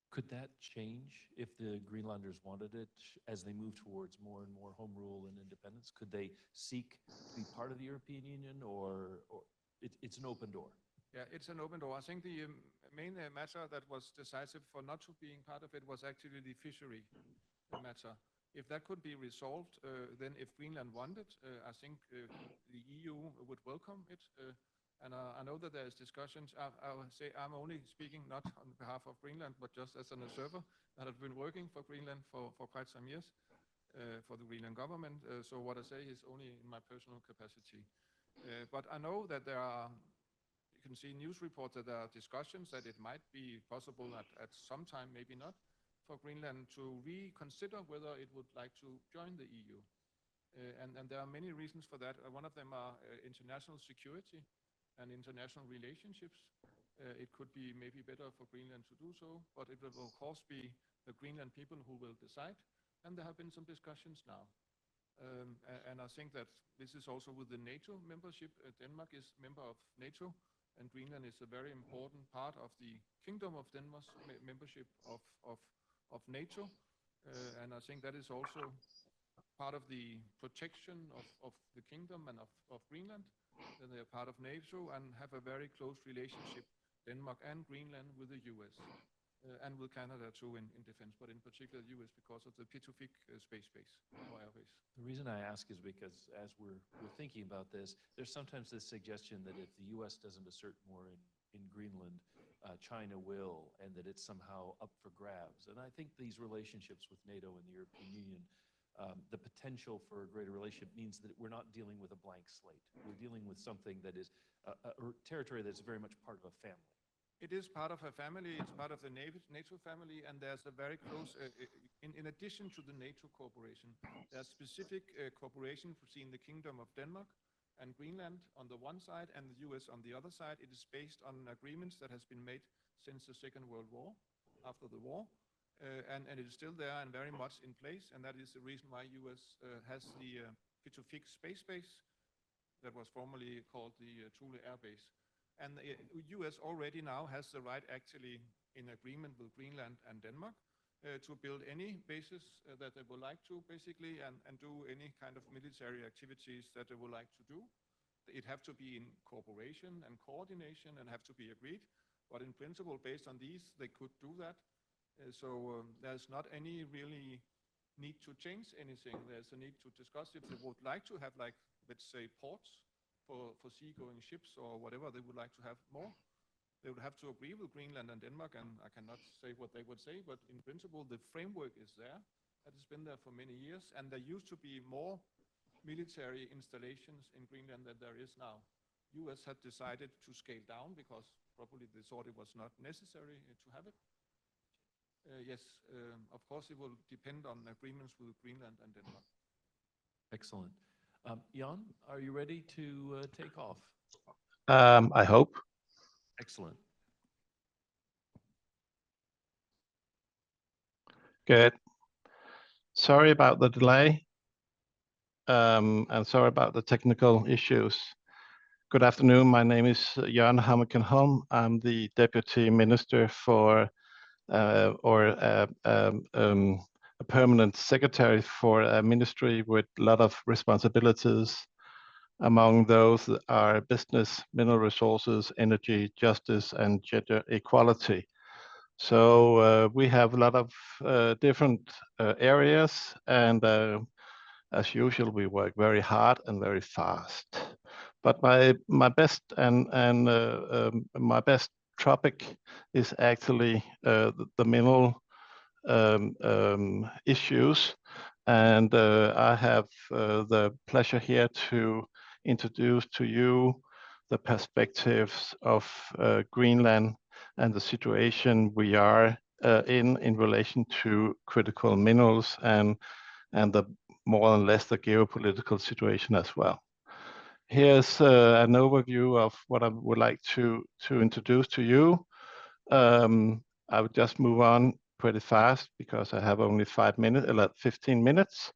Could that change if the Greenlanders wanted it as they move towards more and more home rule and independence? Could they seek to be part of the European Union, or it's an open door? Yeah, it's an open door. I think the main matter that was decisive for not to being part of it was actually the fishery matter. If that could be resolved, then if Greenland wanted, I think the EU would welcome it. And I know that there's discussions. I would say I'm only speaking not on behalf of Greenland, but just as an observer that has been working for Greenland for quite some years, for the Greenland government. So what I say is only in my personal capacity. But I know that there are, you can see news reports that there are discussions that it might be possible at some time, maybe not, for Greenland to reconsider whether it would like to join the EU. And there are many reasons for that. One of them are international security and international relationships. It could be maybe better for Greenland to do so, but it will of course be the Greenland people who will decide. And there have been some discussions now. And I think that this is also with the NATO membership. Denmark is member of NATO, and Greenland is a very important part of the Kingdom of Denmark's membership of NATO. And I think that is also part of the protection of the kingdom and of Greenland. Then they are part of NATO and have a very close relationship, Denmark and Greenland, with the US and with Canada too in defense, but in particular the US because of the Pitufik space base or airbase. The reason I ask is because as we're thinking about this, there's sometimes this suggestion that if the US doesn't assert more in Greenland, China will, and that it's somehow up for grabs. And I think these relationships with NATO and the European Union, the potential for a greater relationship means that we're not dealing with a blank slate. We're dealing with something that is a territory that's very much part of a family. It is part of a family, it's part of the NATO family, and there's a very close, in addition to the NATO cooperation, there's specific cooperation between the Kingdom of Denmark and Greenland on the one side and the US on the other side. It is based on agreements that has been made since the Second World War, after the war. And it is still there and very much in place, and that is the reason why US has the Pitufik space base that was formerly called the Thule Air Base. And the US already now has the right, actually in agreement with Greenland and Denmark, to build any bases that they would like to, basically, and do any kind of military activities that they would like to do. It have to be in cooperation and coordination and have to be agreed. But in principle, based on these, they could do that. So there's not any really need to change anything. There's a need to discuss if they would like to have, like, let's say, ports for seagoing ships or whatever they would like to have more. They would have to agree with Greenland and Denmark, and I cannot say what they would say, but in principle, the framework is there. That has been there for many years, and there used to be more military installations in Greenland than there is now. US had decided to scale down because probably they thought it was not necessary to have it. Yes, of course, it will depend on agreements with Greenland and Denmark. Excellent. Jan, are you ready to take off? I hope. Excellent. Good. Sorry about the delay, and sorry about the technical issues. Good afternoon. My name is Jan Hammerkenholm. I'm the Deputy Minister for a permanent secretary for a ministry with a lot of responsibilities. Among those are business, mineral resources, energy, justice, and gender equality. So we have a lot of different areas, and as usual, we work very hard and very fast. But my best my best topic is actually the mineral issues, and I have the pleasure here to introduce to you the perspectives of Greenland and the situation we are in relation to critical minerals and the more or less the geopolitical situation as well. Here's an overview of what I would like to introduce to you. I would just move on pretty fast because I have only 15 minutes.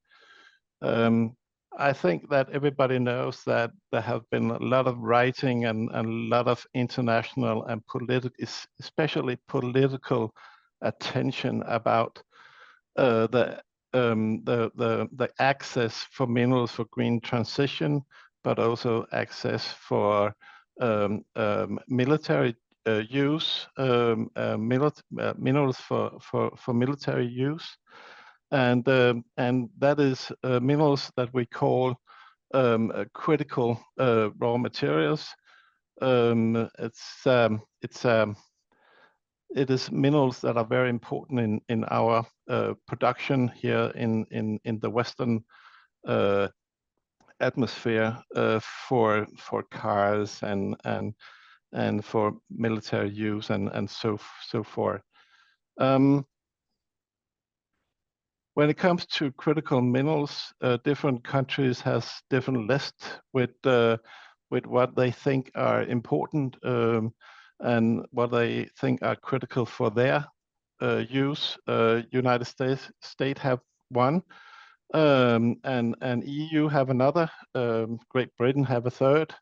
I think that everybody knows that there have been a lot of writing and a lot of international and especially political attention about the access for minerals for green transition, but also access for military use, minerals for military use, and that is minerals that we call critical raw materials. It is minerals that are very important in our production here in the Western atmosphere for cars and for military use and so forth. When it comes to critical minerals, different countries has different lists with what they think are important and what they think are critical for their use. United States have one, and EU have another. Great Britain have a third.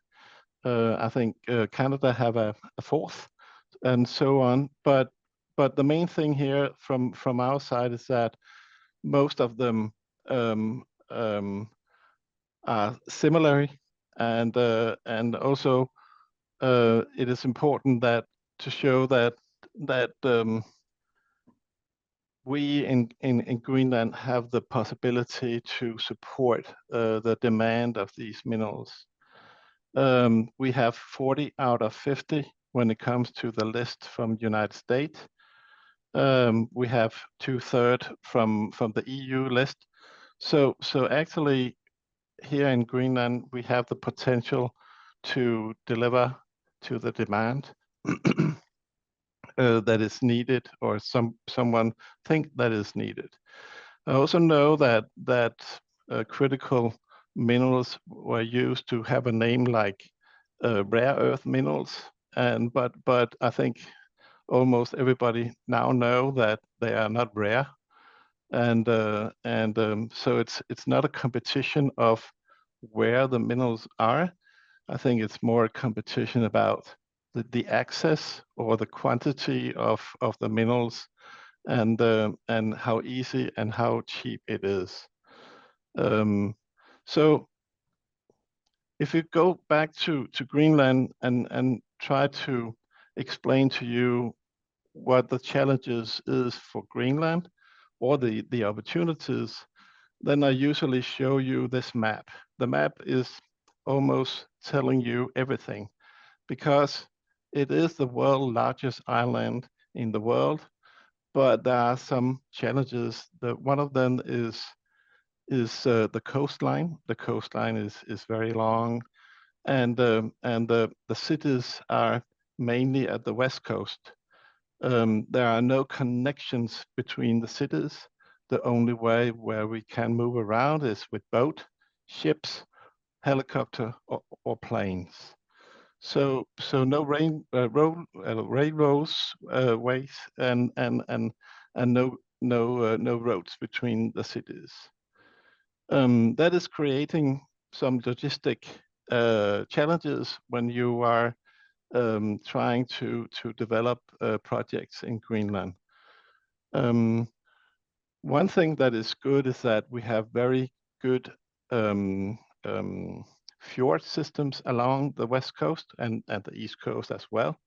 I think Canada have a fourth, and so on. But the main thing here from our side is that most of them are similar, and also it is important that to show that we in Greenland have the possibility to support the demand of these minerals. We have 40 out of 50 when it comes to the list from the United States. We have 2/3 from the EU list. So actually here in Greenland, we have the potential to deliver to the demand that is needed, or someone think that is needed. I also know that critical minerals were used to have a name like rare earth minerals, but I think almost everybody now know that they are not rare, and so it's not a competition of where the minerals are. I think it's more a competition about the access or the quantity of the minerals and how easy and how cheap it is. So if you go back to Greenland and try to explain to you what the challenges is for Greenland or the opportunities, then I usually show you this map. The map is almost telling you everything because it is the world's largest island in the world, but there are some challenges. One of them is the coastline. The coastline is very long, and the cities are mainly at the west coast. There are no connections between the cities. The only way where we can move around is with boat, ships, helicopter, or planes. So no railroads, ways, and no roads between the cities. That is creating some logistic challenges when you are trying to develop projects in Greenland. One thing that is good is that we have very good fjord systems along the west coast and the east coast as well.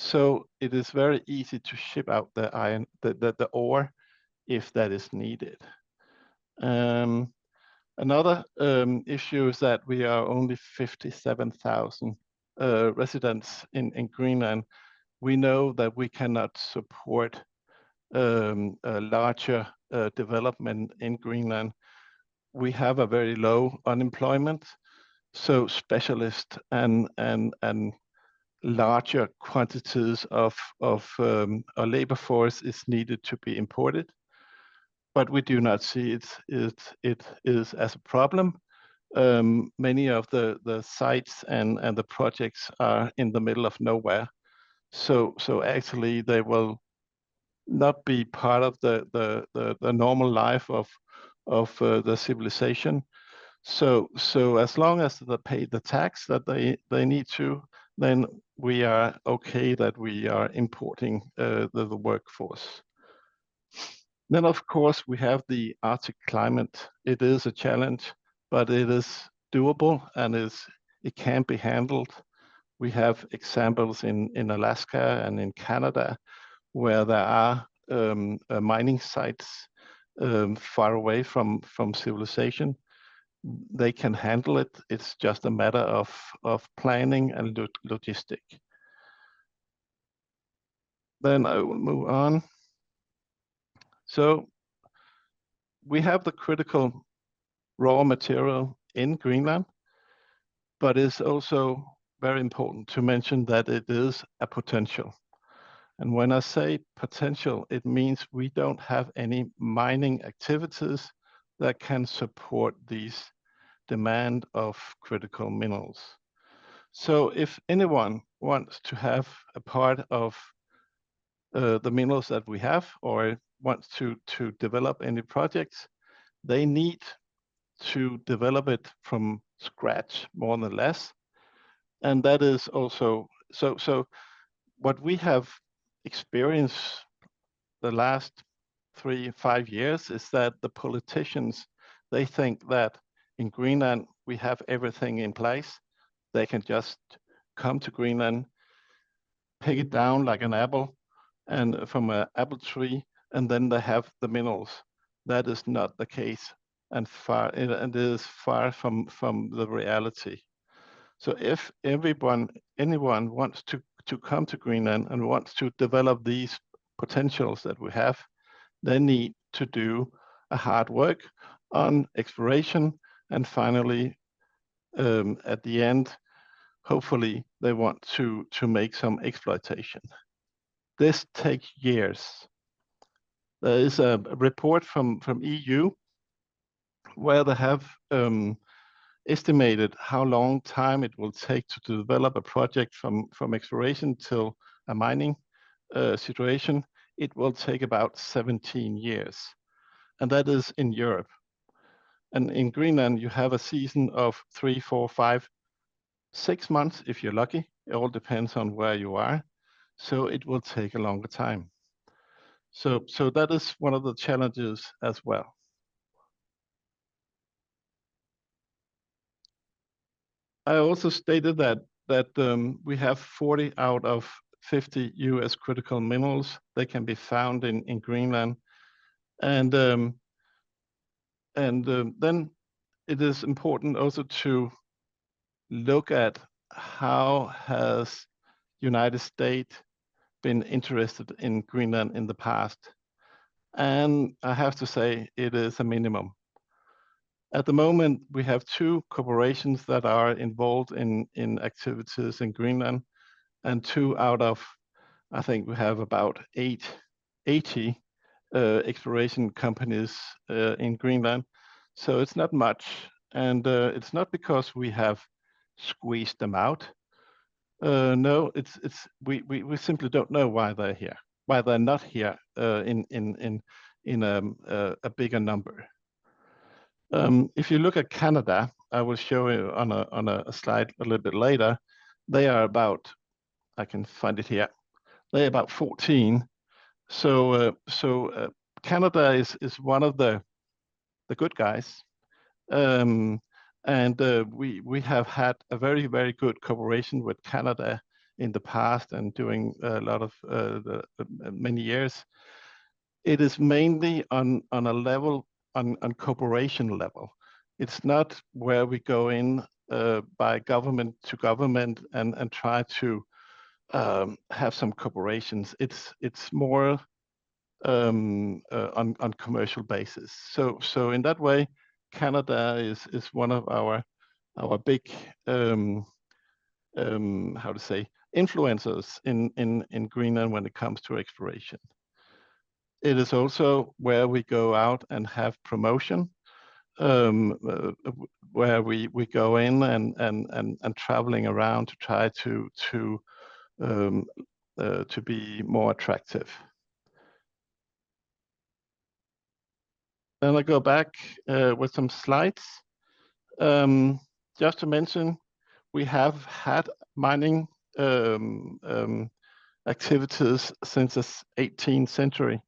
So it is very easy to ship out the iron, the ore, if that is needed. Another issue is that we are only 57,000 residents in Greenland. We know that we cannot support a larger development in Greenland. We have a very low unemployment, so specialists and larger quantities of a labor force is needed to be imported. But we do not see it is as a problem. Many of the sites and the projects are in the middle of nowhere. So actually they will not be part of the normal life of the civilization. So as long as they pay the tax that they need to, then we are okay that we are importing the workforce. Then of course we have the Arctic climate. It is a challenge, but it is doable and it can be handled. We have examples in Alaska and in Canada where there are mining sites far away from civilization. They can handle it. It's just a matter of planning and logistic. Then I will move on. So we have the critical raw material in Greenland, but it's also very important to mention that it is a potential. And when I say potential, it means we don't have any mining activities that can support these demand of critical minerals. So if anyone wants to have a part of the minerals that we have or wants to develop any projects, they need to develop it from scratch more than less. And that is also, so what we have experienced the last 3-5 years is that the politicians, they think that in Greenland, we have everything in place. They can just come to Greenland, pick it down like an apple and from an apple tree, and then they have the minerals. That is not the case and it is far from the reality. So if anyone wants to come to Greenland and wants to develop these potentials that we have, they need to do a hard work on exploration, and finally, at the end, hopefully they want to make some exploitation. This takes years. There is a report from EU where they have estimated how long time it will take to develop a project from exploration till a mining situation. It will take about 17 years. And that is in Europe. And in Greenland, you have a season of 3, 4, 5, 6 months if you're lucky. It all depends on where you are. So it will take a longer time. So that is one of the challenges as well. I also stated that we have 40 out of 50 US critical minerals. They can be found in Greenland. And then it is important also to look at how has United States been interested in Greenland in the past. And I have to say it is a minimum. At the moment, we have 2 corporations that are involved in activities in Greenland, and 2 out of, I think we have about 80 exploration companies in Greenland. So it's not much, and it's not because we have squeezed them out. No, we simply don't know why they're here, why they're not here in a bigger number. If you look at Canada, I will show you on a slide a little bit later. They are about, I can find it here. They're about 14. So Canada is one of the good guys, and we have had a very good cooperation with Canada in the past and doing a lot of many years. It is mainly on a level, on corporation level. It's not where we go in by government to government and try to have some corporations. It's more on commercial basis. So in that way, Canada is one of our big how to say, influencers in Greenland when it comes to exploration. It is also where we go out and have promotion, where we go in and traveling around to try to be more attractive. Then I go back with some slides. Just to mention, we have had mining activities since the 18th century.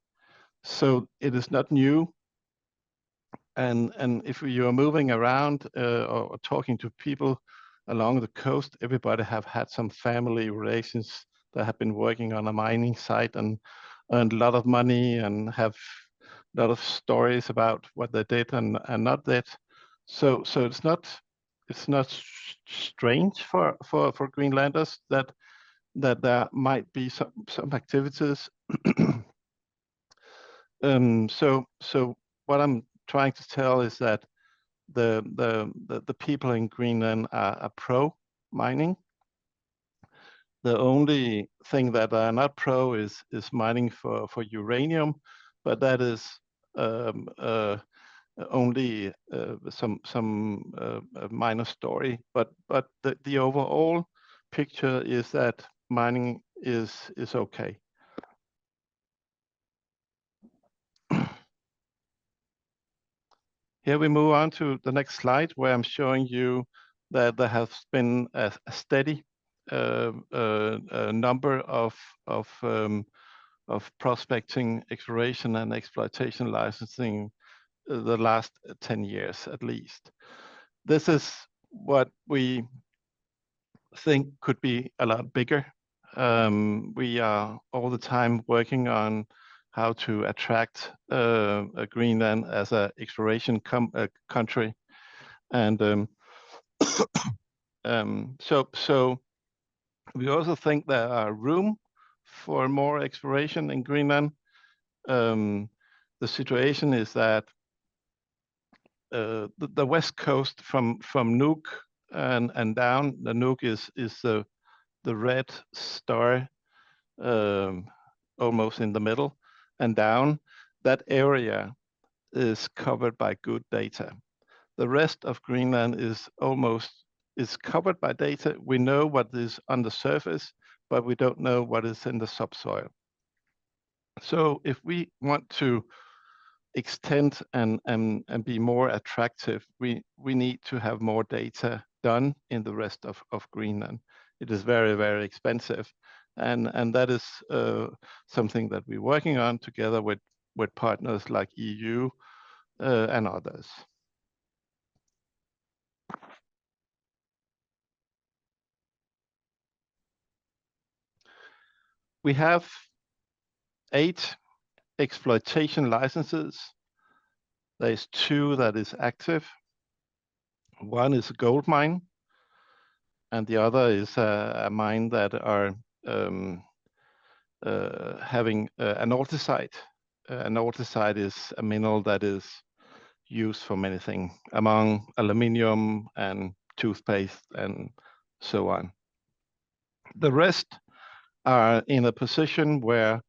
So it is not new. And if you are moving around or talking to people along the coast, everybody have had some family relations that have been working on a mining site and earned a lot of money and have a lot of stories about what they did and not did. So it's not strange for Greenlanders that there might be some activities. So what I'm trying to tell is that the people in Greenland are pro mining. The only thing that are not pro is mining for uranium, but that is only some minor story. But the overall picture is that mining is okay. Here we move on to the next slide, where I'm showing you that there has been a steady number of prospecting, exploration, and exploitation licensing the last 10 years at least. This is what we think could be a lot bigger. We are all the time working on how to attract Greenland as an exploration country. And so we also think there are room for more exploration in Greenland. The situation is that the west coast from Nuuk and down, the Nuuk is the red star almost in the middle, and down, that area is covered by good data. The rest of Greenland is covered by data. We know what is on the surface, but we don't know what is in the subsoil. So if we want to extend and be more attractive, we need to have more data done in the rest of Greenland. It is very, very expensive. And that is something that we're working on together with partners like EU and others. We have 8 exploitation licenses. There's 2 that is active. One is a gold mine, and the other is a mine that are having an andesite. An andesite is a mineral that is used for many things, among aluminium and toothpaste and so on. The rest are in a position where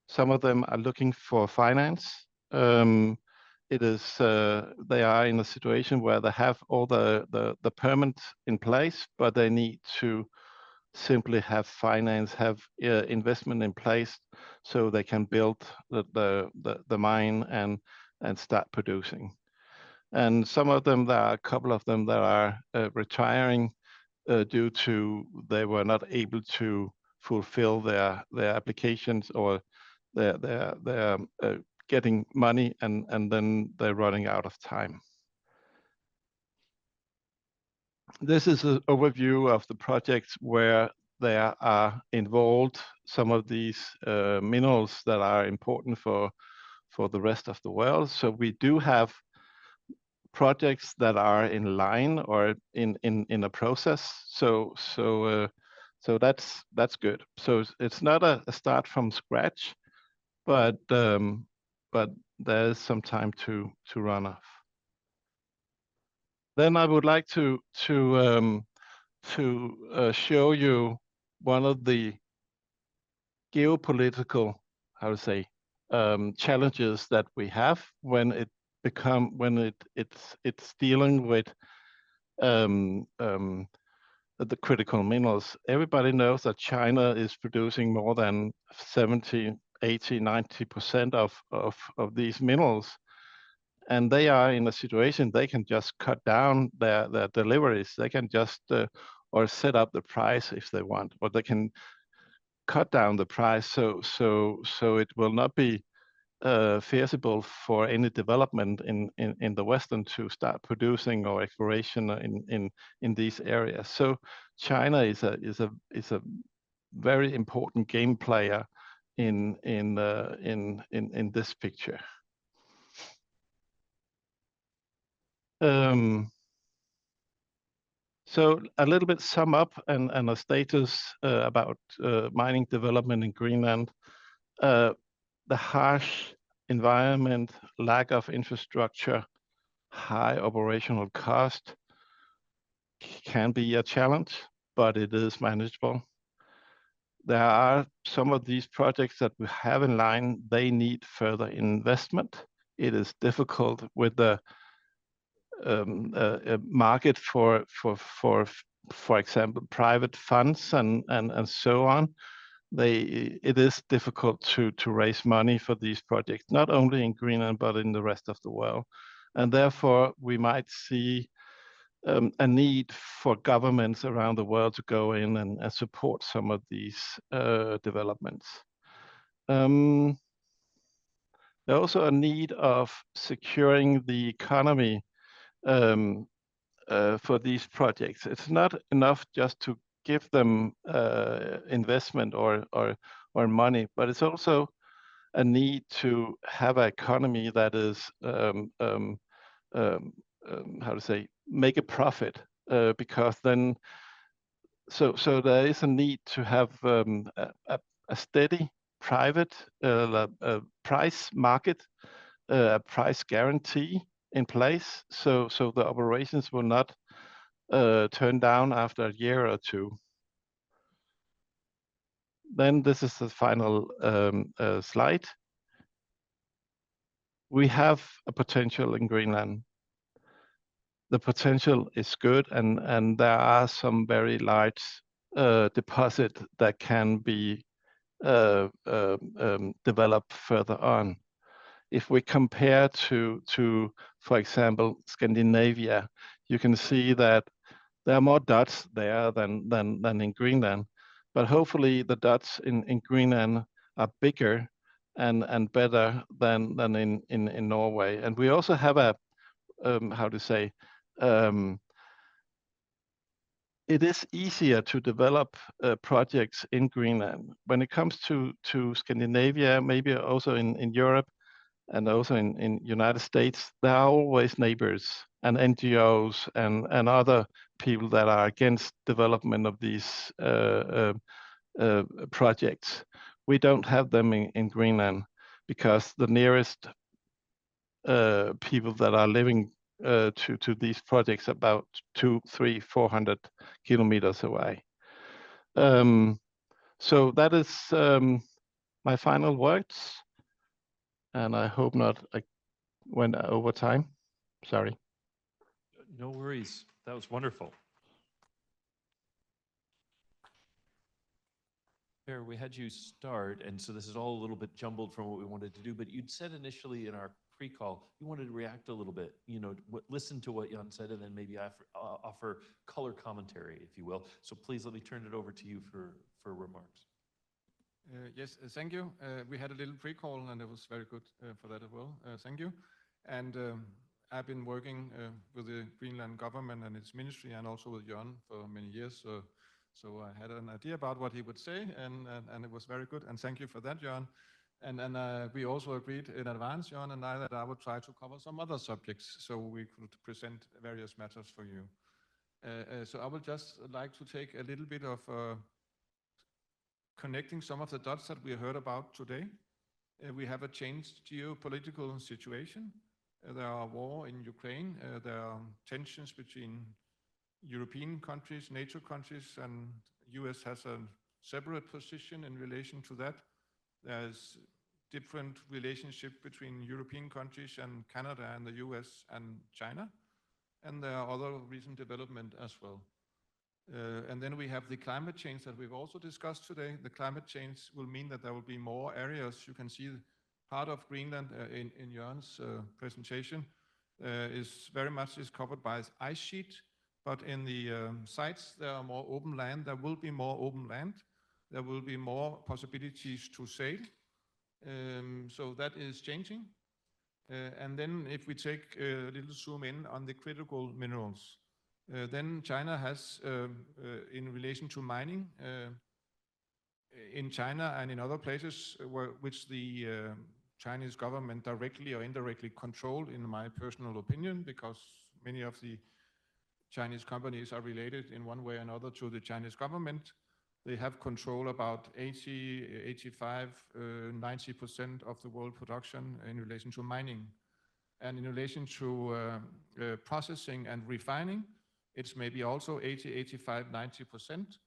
some of them are looking for finance. They are in a situation where they have all the permit in place, but they need to simply have finance, have investment in place, so they can build the mine and start producing. And some of them, there are a couple of them that are retiring due to they were not able to fulfill their applications, or they're getting money and then they're running out of time. This is an overview of the projects where there are involved some of these minerals that are important for the rest of the world. So we do have projects that are in line or in a process. So that's good. So it's not a start from scratch, but there's some time to run off. Then I would like to show you one of the geopolitical, how to say, challenges that we have when it's dealing with the critical minerals. Everybody knows that China is producing more than 70, 80, 90% of these minerals. And they are in a situation they can just cut down their deliveries. They can just or set up the price if they want, or they can cut down the price so it will not be feasible for any development in the Western to start producing or exploration in these areas. So China is a very important game player in this picture. So a little bit sum up and a status about mining development in Greenland. The harsh environment, lack of infrastructure, high operational cost can be a challenge, but it is manageable. There are some of these projects that we have in line, they need further investment. It is difficult with the market for example, private funds and so on. It is difficult to raise money for these projects, not only in Greenland, but in the rest of the world. And therefore, we might see a need for governments around the world to go in and support some of these developments. There's also a need of securing the economy for these projects. It's not enough just to give them investment or money, but it's also a need to have an economy that is how to say, make a profit, because then so there is a need to have a steady private price market, a price guarantee in place, so the operations will not turn down after a year or two. Then this is the final slide. We have a potential in Greenland. The potential is good, and there are some very large deposit that can be developed further on. If we compare to, for example, Scandinavia, you can see that there are more dots there than in Greenland. But hopefully the dots in Greenland are bigger and better than in Norway. And we also have a how to say, it is easier to develop projects in Greenland. When it comes to Scandinavia, maybe also in Europe and also in United States, there are always neighbors and NGOs and other people that are against development of these projects. We don't have them in Greenland because the nearest people that are living to these projects about 200, 300, 400 kilometers away. So that is my final words, and I hope not I went over time. Sorry. No worries. That was wonderful. Per, we had you start, and so this is all a little bit jumbled from what we wanted to do, but you'd said initially in our pre-call, you wanted to react a little bit, listen to what Jan said, and then maybe offer color commentary, if you will. So please let me turn it over to you for remarks. Yes, thank you. We had a little pre-call, and it was very good for that as well. Thank you. And I've been working with the Greenland government and its ministry, and also with Jan for many years. So So I had an idea about what he would say, and it was very good. And thank you for that, Jørgen. And we also agreed in advance, Jørgen and I, that I would try to cover some other subjects so we could present various matters for you. So I would just like to take a little bit of connecting some of the dots that we heard about today. We have a changed geopolitical situation. There are war in Ukraine. There are tensions between European countries, NATO countries, and US has a separate position in relation to that. There's different relationship between European countries and Canada and the US and China. And there are other recent development as well. And then we have the climate change that we've also discussed today. The climate change will mean that there will be more areas. You can see part of Greenland in Jørgen's presentation is very much covered by ice sheet, but in the sites there are more open land. There will be more open land. There will be more possibilities to sail. So that is changing. And then if we take a little zoom in on the critical minerals, then China has, in relation to mining, in China and in other places which the Chinese government directly or indirectly control, in my personal opinion, because many of the Chinese companies are related in one way or another to the Chinese government. They have control about 80, 85, 90% of the world production in relation to mining. And in relation to processing and refining, it's maybe also 80, 85, 90%.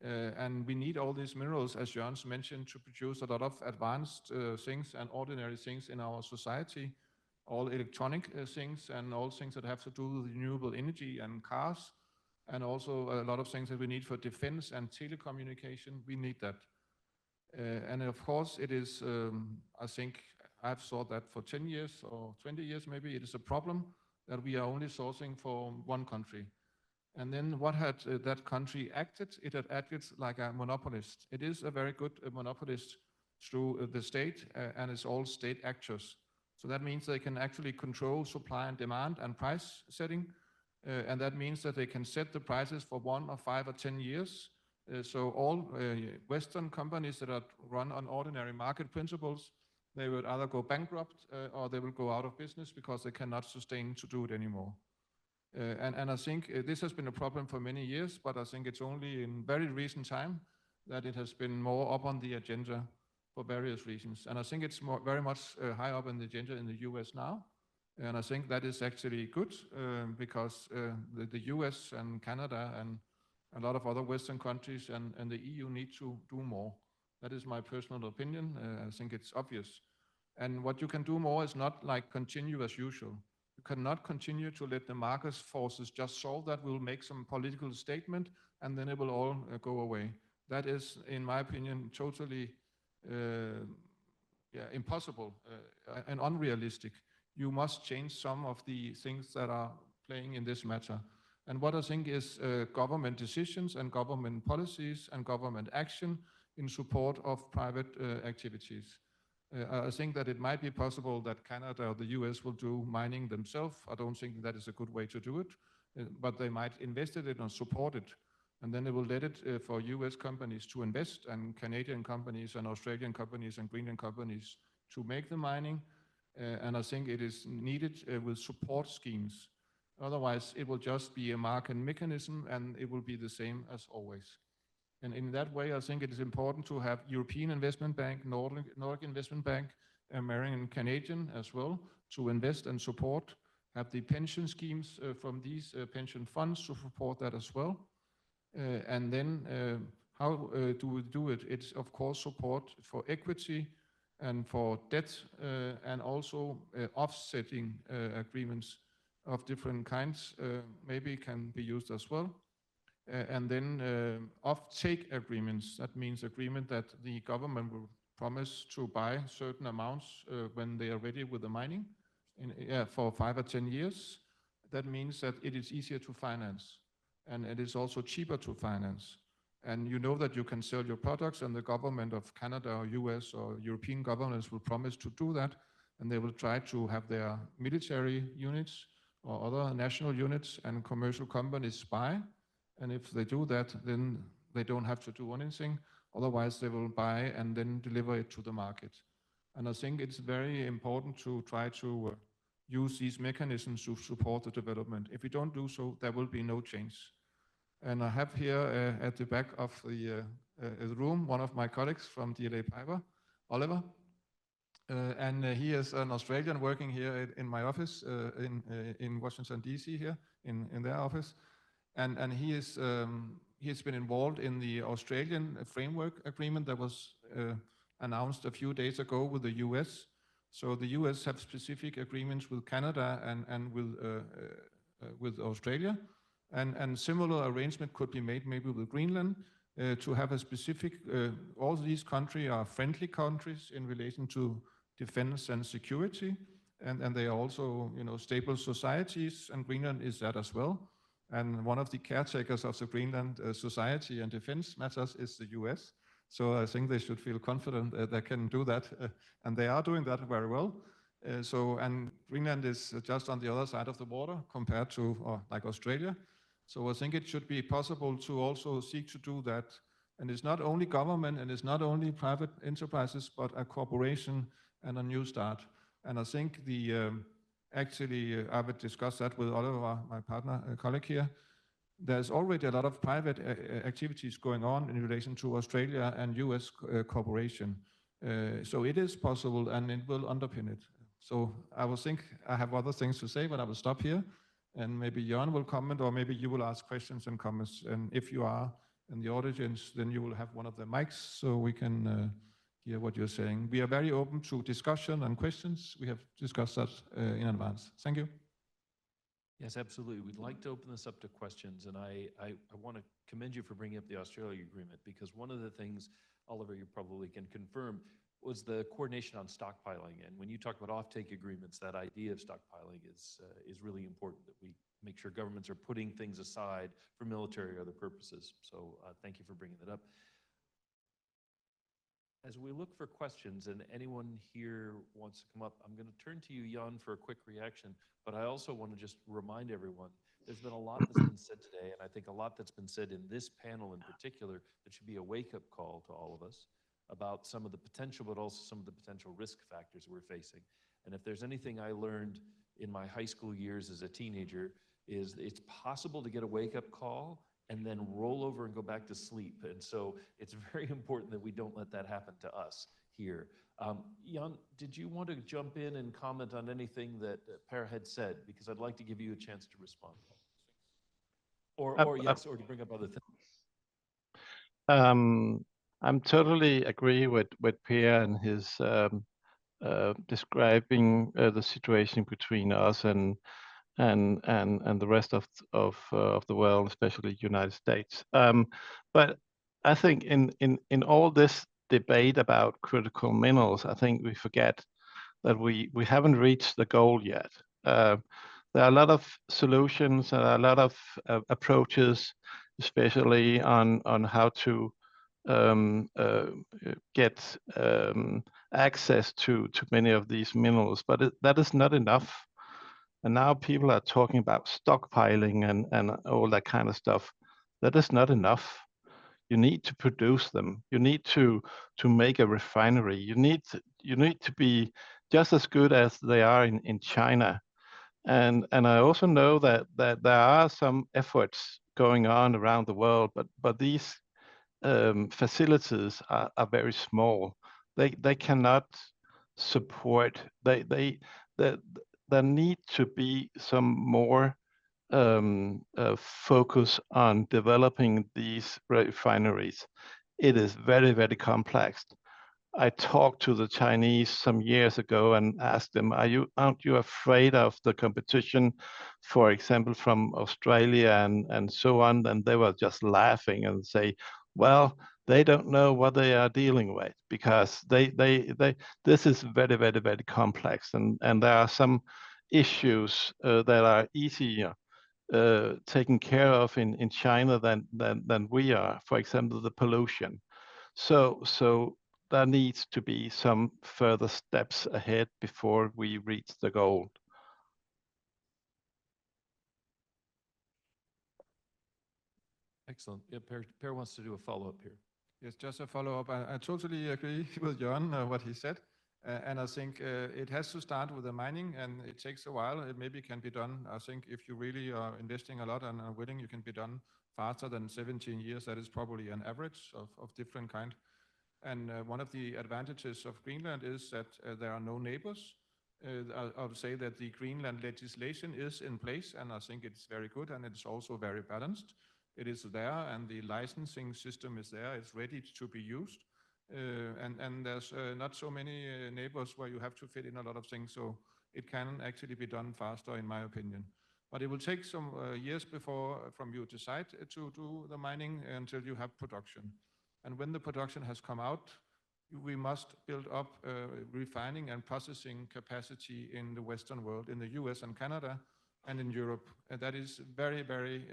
And we need all these minerals, as Jørgen mentioned, to produce a lot of advanced things and ordinary things in our society, all electronic things and all things that have to do with renewable energy and cars, and also a lot of things that we need for defense and telecommunication. We need that. And of course, it is, I think, I've thought that for 10 years or 20 years, maybe it is a problem that we are only sourcing for one country. And then what had that country acted? It had acted like a monopolist. It is a very good monopolist through the state, and it's all state actors. So that means they can actually control supply and demand and price setting. And that means that they can set the prices for 1 or 5 or 10 years. So all Western companies that are run on ordinary market principles, they will either go bankrupt or they will go out of business because they cannot sustain to do it anymore. And I think this has been a problem for many years, but I think it's only in very recent time that it has been more up on the agenda for various reasons. And I think it's very much high up on the agenda in the US now. And I think that is actually good because the US and Canada and a lot of other Western countries and the EU need to do more. That is my personal opinion. I think it's obvious. And what you can do more is not like continue as usual. You cannot continue to let the market forces just solve that. We'll make some political statement and then it will all go away. That is, in my opinion, totally impossible and unrealistic. You must change some of the things that are playing in this matter. And what I think is government decisions and government policies and government action in support of private activities. I think that it might be possible that Canada or the US will do mining themselves. I don't think that is a good way to do it, but they might invest in it and support it. And then they will let it for US companies to invest and Canadian companies and Australian companies and Greenland companies to make the mining. And I think it is needed with support schemes. Otherwise, it will just be a market mechanism and it will be the same as always. And in that way, I think it is important to have European Investment Bank, Nordic Investment Bank, American and Canadian as well, to invest and support, have the pension schemes from these pension funds to support that as well. And then how do we do it? It's of course support for equity and for debt and also offsetting agreements of different kinds maybe can be used as well. And then off-take agreements, that means agreement that the government will promise to buy certain amounts when they are ready with the mining for 5 or 10 years. That means that it is easier to finance and it is also cheaper to finance. And you know that you can sell your products and the government of Canada or US or European governments will promise to do that. And they will try to have their military units or other national units and commercial companies buy. And if they do that, then they don't have to do anything. Otherwise, they will buy and then deliver it to the market. And I think it's very important to try to use these mechanisms to support the development. If we don't do so, there will be no change. And I have here at the back of the room one of my colleagues from DLA Piper, Oliver. And he is an Australian working here in my office in Washington, D.C. here in their office. And he has been involved in the Australian framework agreement that was announced a few days ago with the US. So the US have specific agreements with Canada and with Australia. And similar arrangement could be made maybe with Greenland to have a specific, all these countries are friendly countries in relation to defense and security. And they are also, stable societies, and Greenland is that as well. And one of the caretakers of the Greenland society and defense matters is the US. So I think they should feel confident that they can do that. And they are doing that very well. And Greenland is just on the other side of the water compared to like Australia. So I think it should be possible to also seek to do that. And it's not only government and it's not only private enterprises, but a corporation and a new start. And I think actually, I would discuss that with Oliver, my partner, colleague here. There's already a lot of private activities going on in relation to Australia and US cooperation. So it is possible and it will underpin it. So I will think I have other things to say, but I will stop here. And maybe Jan will comment, or maybe you will ask questions and comments. And if you are in the audience, then you will have one of the mics so we can hear what you're saying. We are very open to discussion and questions. We have discussed that in advance. Thank you. Yes, absolutely. We'd like to open this up to questions, and I want to commend you for bringing up the Australia agreement, because one of the things, Oliver, you probably can confirm, was the coordination on stockpiling. And when you talk about offtake agreements, that idea of stockpiling is really important, that we make sure governments are putting things aside for military or other purposes. So thank you for bringing that up. As we look for questions, and anyone here wants to come up, I'm going to turn to you, Jan, for a quick reaction. But I also want to just remind everyone, there's been a lot that's been said today, and I think a lot that's been said in this panel in particular that should be a wake-up call to all of us about some of the potential, but also some of the potential risk factors we're facing. And if there's anything I learned in my high school years as a teenager, is it's possible to get a wake-up call and then roll over and go back to sleep. And so it's very important that we don't let that happen to us here. Jan, did you want to jump in and comment on anything that Per had said? Because I'd like to give you a chance to respond. Or yes, or to bring up other things. I'm totally agree with Per and his describing the situation between us and the rest of the world, especially United States. But I think in all this debate about critical minerals, I think we forget that we haven't reached the goal yet. There are a lot of solutions and a lot of approaches, especially on how to get access to many of these minerals, but that is not enough. And now people are talking about stockpiling and all that kind of stuff. That is not enough. You need to produce them. You need to make a refinery. You need to be just as good as they are in China. And I also know that there are some efforts going on around the world, but these facilities are very small. They cannot support. There need to be some more focus on developing these refineries. It is very, very complex. I talked to the Chinese some years ago and asked them, aren't you afraid of the competition, for example, from Australia and so on? And they were just laughing and say, well, they don't know what they are dealing with, because this is very, very, very complex. And there are some issues that are easier taken care of in China than we are, for example, the pollution. So there needs to be some further steps ahead before we reach the goal. Excellent. Yeah, Per wants to do a follow-up here. Yes, just a follow-up. I totally agree with John, what he said. And I think it has to start with the mining, and it takes a while. It maybe can be done. I think if you really are investing a lot and are willing, you can be done faster than 17 years. That is probably an average of different kind. And one of the advantages of Greenland is that there are no neighbors. I would say that the Greenland legislation is in place, and I think it's very good, and it's also very balanced. It is there, and the licensing system is there. It's ready to be used. And there's not so many neighbors where you have to fit in a lot of things, so it can actually be done faster, in my opinion. But it will take some years before from you decide to do the mining until you have production. And when the production has come out, we must build up refining and processing capacity in the Western world, in the US and Canada, and in Europe. And that is very, very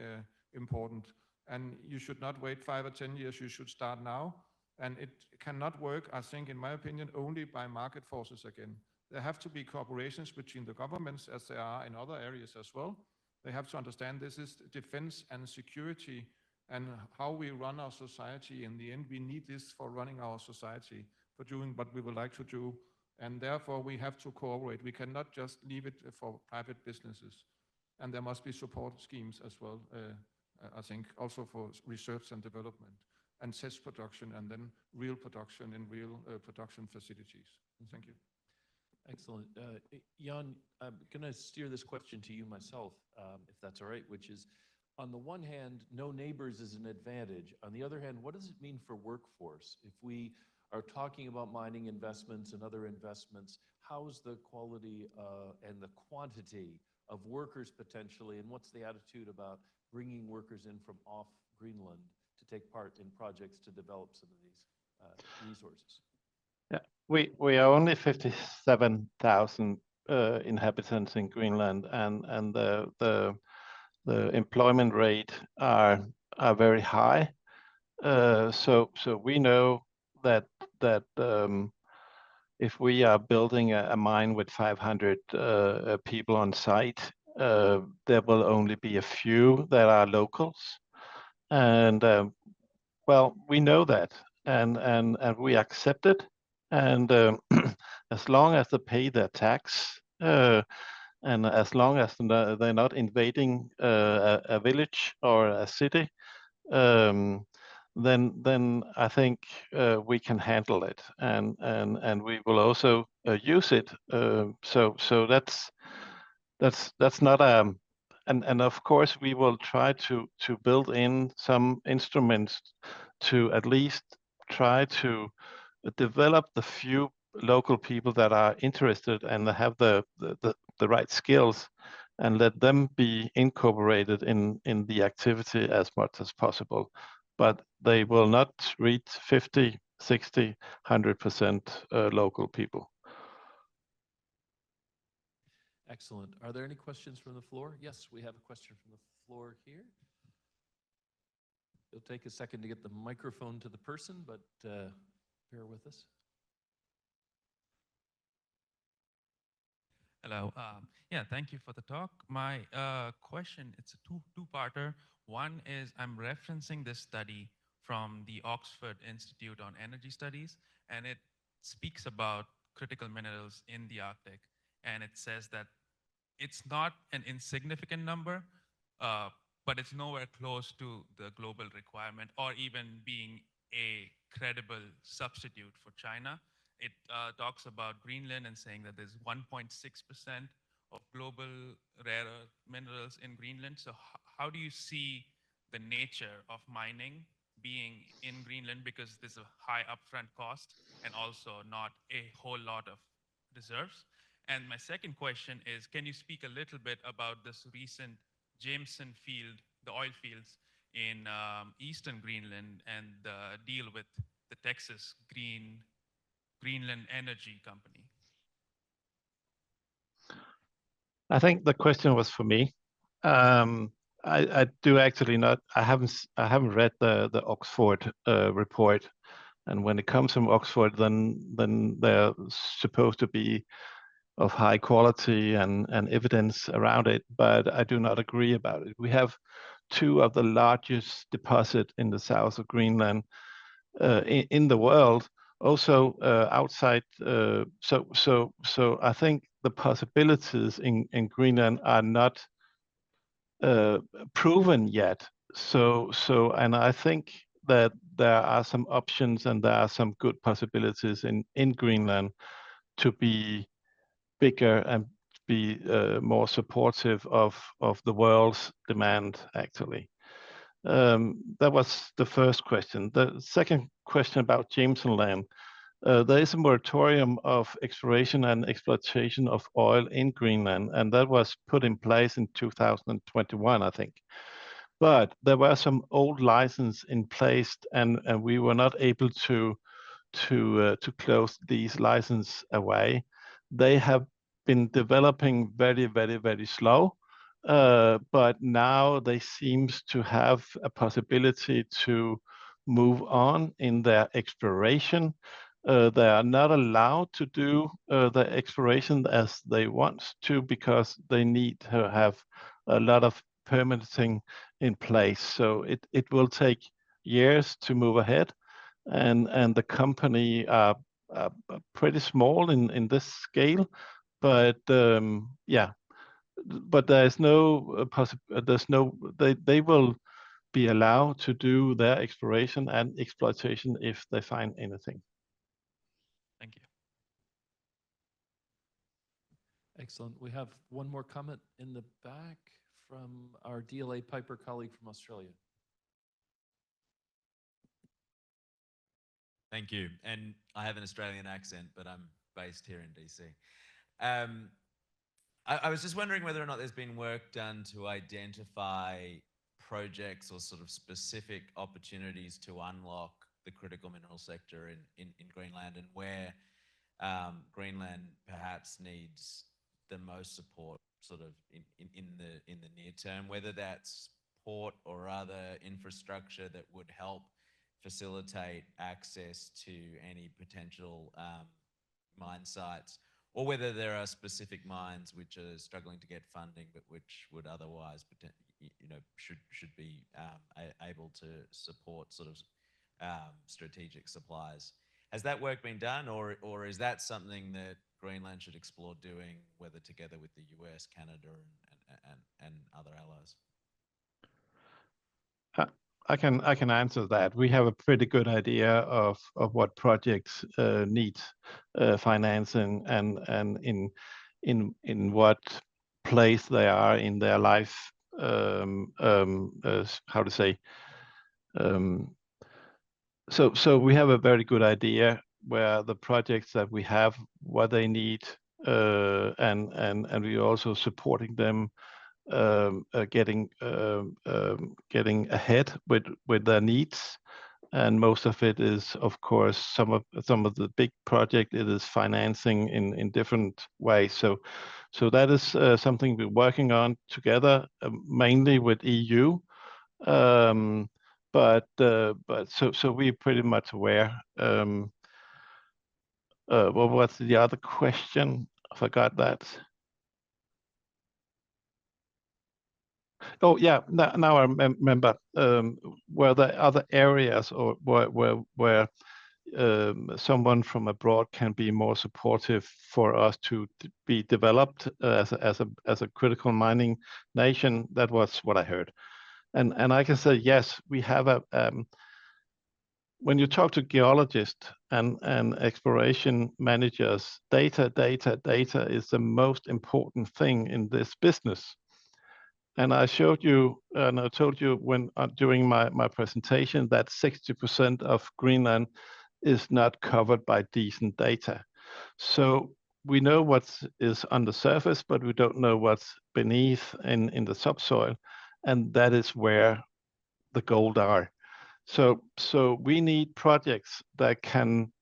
important. And you should not wait 5 or 10 years. You should start now. And it cannot work, I think, in my opinion, only by market forces again. There have to be cooperations between the governments, as there are in other areas as well. They have to understand this is defense and security and how we run our society. In the end, we need this for running our society, for doing what we would like to do. And therefore, we have to cooperate. We cannot just leave it for private businesses. And there must be support schemes as well, I think, also for research and development, and test production, and then real production in real production facilities. Thank you. Excellent. Jan, I'm going to steer this question to you myself, if that's all right, which is, on the one hand, no neighbors is an advantage. On the other hand, what does it mean for workforce? If we are talking about mining investments and other investments, how's the quality and the quantity of workers potentially, and what's the attitude about bringing workers in from off Greenland to take part in projects to develop some of these resources? Yeah, we are only 57,000 inhabitants in Greenland, and the employment rate are very high. So we know that if we are building a mine with 500 people on site, there will only be a few that are locals, and well, we know that, and we accept it, and as long as they pay their tax. And as long as they're not invading a village or a city, then I think we can handle it, and we will also use it. So that's not a, and of course we will try to build in some instruments to at least try to develop the few local people that are interested and have the right skills, and let them be incorporated in the activity as much as possible. But they will not reach 50, 60, 100% local people. Excellent. Are there any questions from the floor? Yes, we have a question from the floor here. It'll take a second to get the microphone to the person, but bear with us. Hello. Yeah, thank you for the talk. My question, it's a two-parter. One is I'm referencing this study from the Oxford Institute on Energy Studies, and it speaks about critical minerals in the Arctic. And it says that it's not an insignificant number, but it's nowhere close to the global requirement or even being a credible substitute for China. It talks about Greenland and saying that there's 1.6% of global rare earth minerals in Greenland. So how do you see the nature of mining being in Greenland, because there's a high upfront cost and also not a whole lot of reserves? And my second question is, can you speak a little bit about this recent Jameson field, the oil fields in eastern Greenland, and the deal with the Texas Greenland Energy Company? I think the question was for me. I do actually not. I haven't read the Oxford report, and when it comes from Oxford, then they're supposed to be of high quality and evidence around it. But I do not agree about it. We have two of the largest deposit in the south of Greenland in the world. Also outside, so I think the possibilities in Greenland are not proven yet. And I think that there are some options and there are some good possibilities in Greenland to be bigger and be more supportive of the world's demand, actually. That was the first question. The second question about Jameson Land. There is a moratorium of exploration and exploitation of oil in Greenland, and that was put in place in 2021, I think. But there were some old licenses in place, and we were not able to close these licenses away. They have been developing very, very, very slow, but now they seems to have a possibility to move on in their exploration. They are not allowed to do the exploration as they want to because they need to have a lot of permitting in place. So it will take years to move ahead, and the company are pretty small in this scale, but yeah, but there's no they will be allowed to do their exploration and exploitation if they find anything. Thank you. Excellent. We have one more comment in the back from our DLA Piper colleague from Australia. Thank you. And I have an Australian accent, but I'm based here in DC. I was just wondering whether or not there's been work done to identify projects or sort of specific opportunities to unlock the critical mineral sector in Greenland, and where Greenland perhaps needs the most support sort of in the near term, whether that's port or other infrastructure that would help facilitate access to any potential mine sites, or whether there are specific mines which are struggling to get funding but which would otherwise, should be able to support sort of strategic supplies. Has that work been done, or is that something that Greenland should explore doing, whether together with the US, Canada, and other allies? I can answer that. We have a pretty good idea of what projects need financing and in what place they are in their life. How to say? So we have a very good idea where the projects that we have, what they need, and we're also supporting them getting ahead with their needs. And most of it is, of course, some of the big project, it is financing in different ways. So that is something we're working on together, mainly with EU. But so we're pretty much aware. What was the other question? I forgot that. Oh yeah, now I remember. Were there other areas or where someone from abroad can be more supportive for us to be developed as a critical mining nation? That was what I heard, and I can say yes. We have a when you talk to geologists and exploration managers, data is the most important thing in this business. And I showed you, and I told you when during my presentation that 60% of Greenland is not covered by decent data. So we know what is on the surface, but we don't know what's beneath in the subsoil, and that is where the gold are. So we need projects that can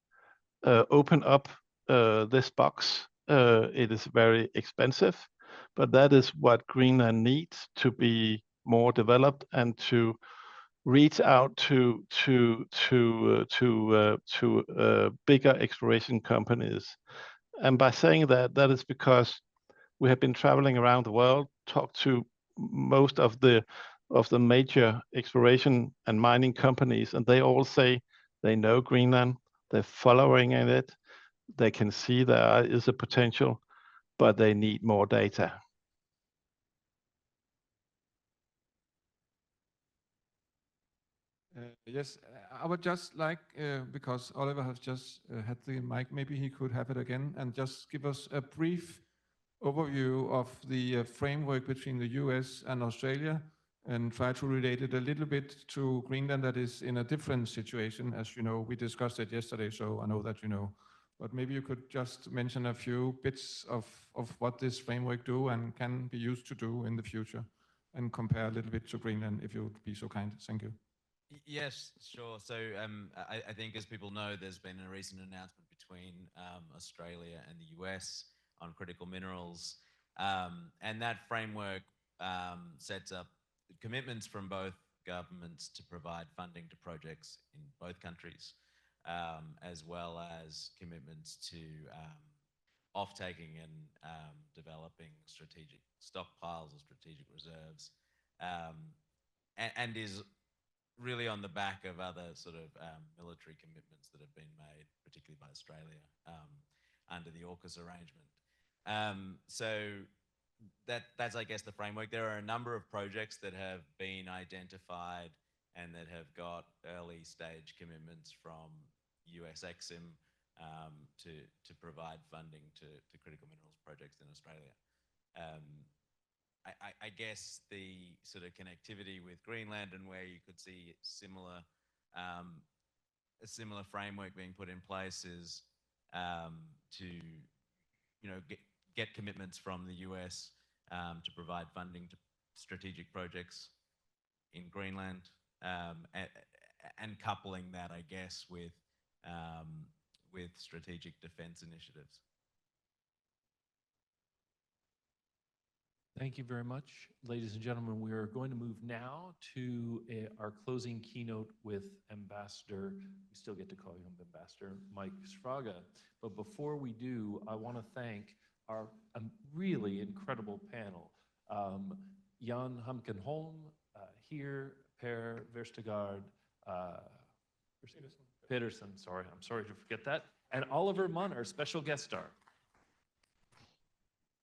open up this box. It is very expensive, but that is what Greenland needs to be more developed and to reach out to bigger exploration companies. And by saying that, that is because we have been traveling around the world, talked to most of the of the major exploration and mining companies, and they all say they know Greenland, they're following in it, they can see there is a potential, but they need more data. Yes, I would just like, because Oliver has just had the mic, maybe he could have it again and just give us a brief overview of the framework between the US and Australia and try to relate it a little bit to Greenland that is in a different situation. As you know, we discussed it yesterday, so I know that you know. But maybe you could just mention a few bits of what this framework do and can be used to do in the future and compare a little bit to Greenland, if you would be so kind. Thank you. Yes, sure. So I think, as people know, there's been a recent announcement between Australia and the US on critical minerals. And that framework sets up commitments from both governments to provide funding to projects in both countries, as well as commitments to off-taking and developing strategic stockpiles or strategic reserves, and is really on the back of other sort of military commitments that have been made, particularly by Australia, under the AUKUS arrangement. So that's, I guess, the framework. There are a number of projects that have been identified and that have got early stage commitments from US Exim to provide funding to critical minerals projects in Australia. I guess the sort of connectivity with Greenland and where you could see a similar framework being put in place is to get commitments from the US to provide funding to strategic projects in Greenland, and coupling that, I guess, with strategic defense initiatives. Thank you very much. Ladies and gentlemen, we are going to move now to our closing keynote with Ambassador, we still get to call him Ambassador, Mike Sfraga. But before we do, I want to thank our really incredible panel. Jan Hamkenholm, here, Per Vestergaard, Pedersen, sorry, I'm sorry to forget that, and Oliver Munn, our special guest star.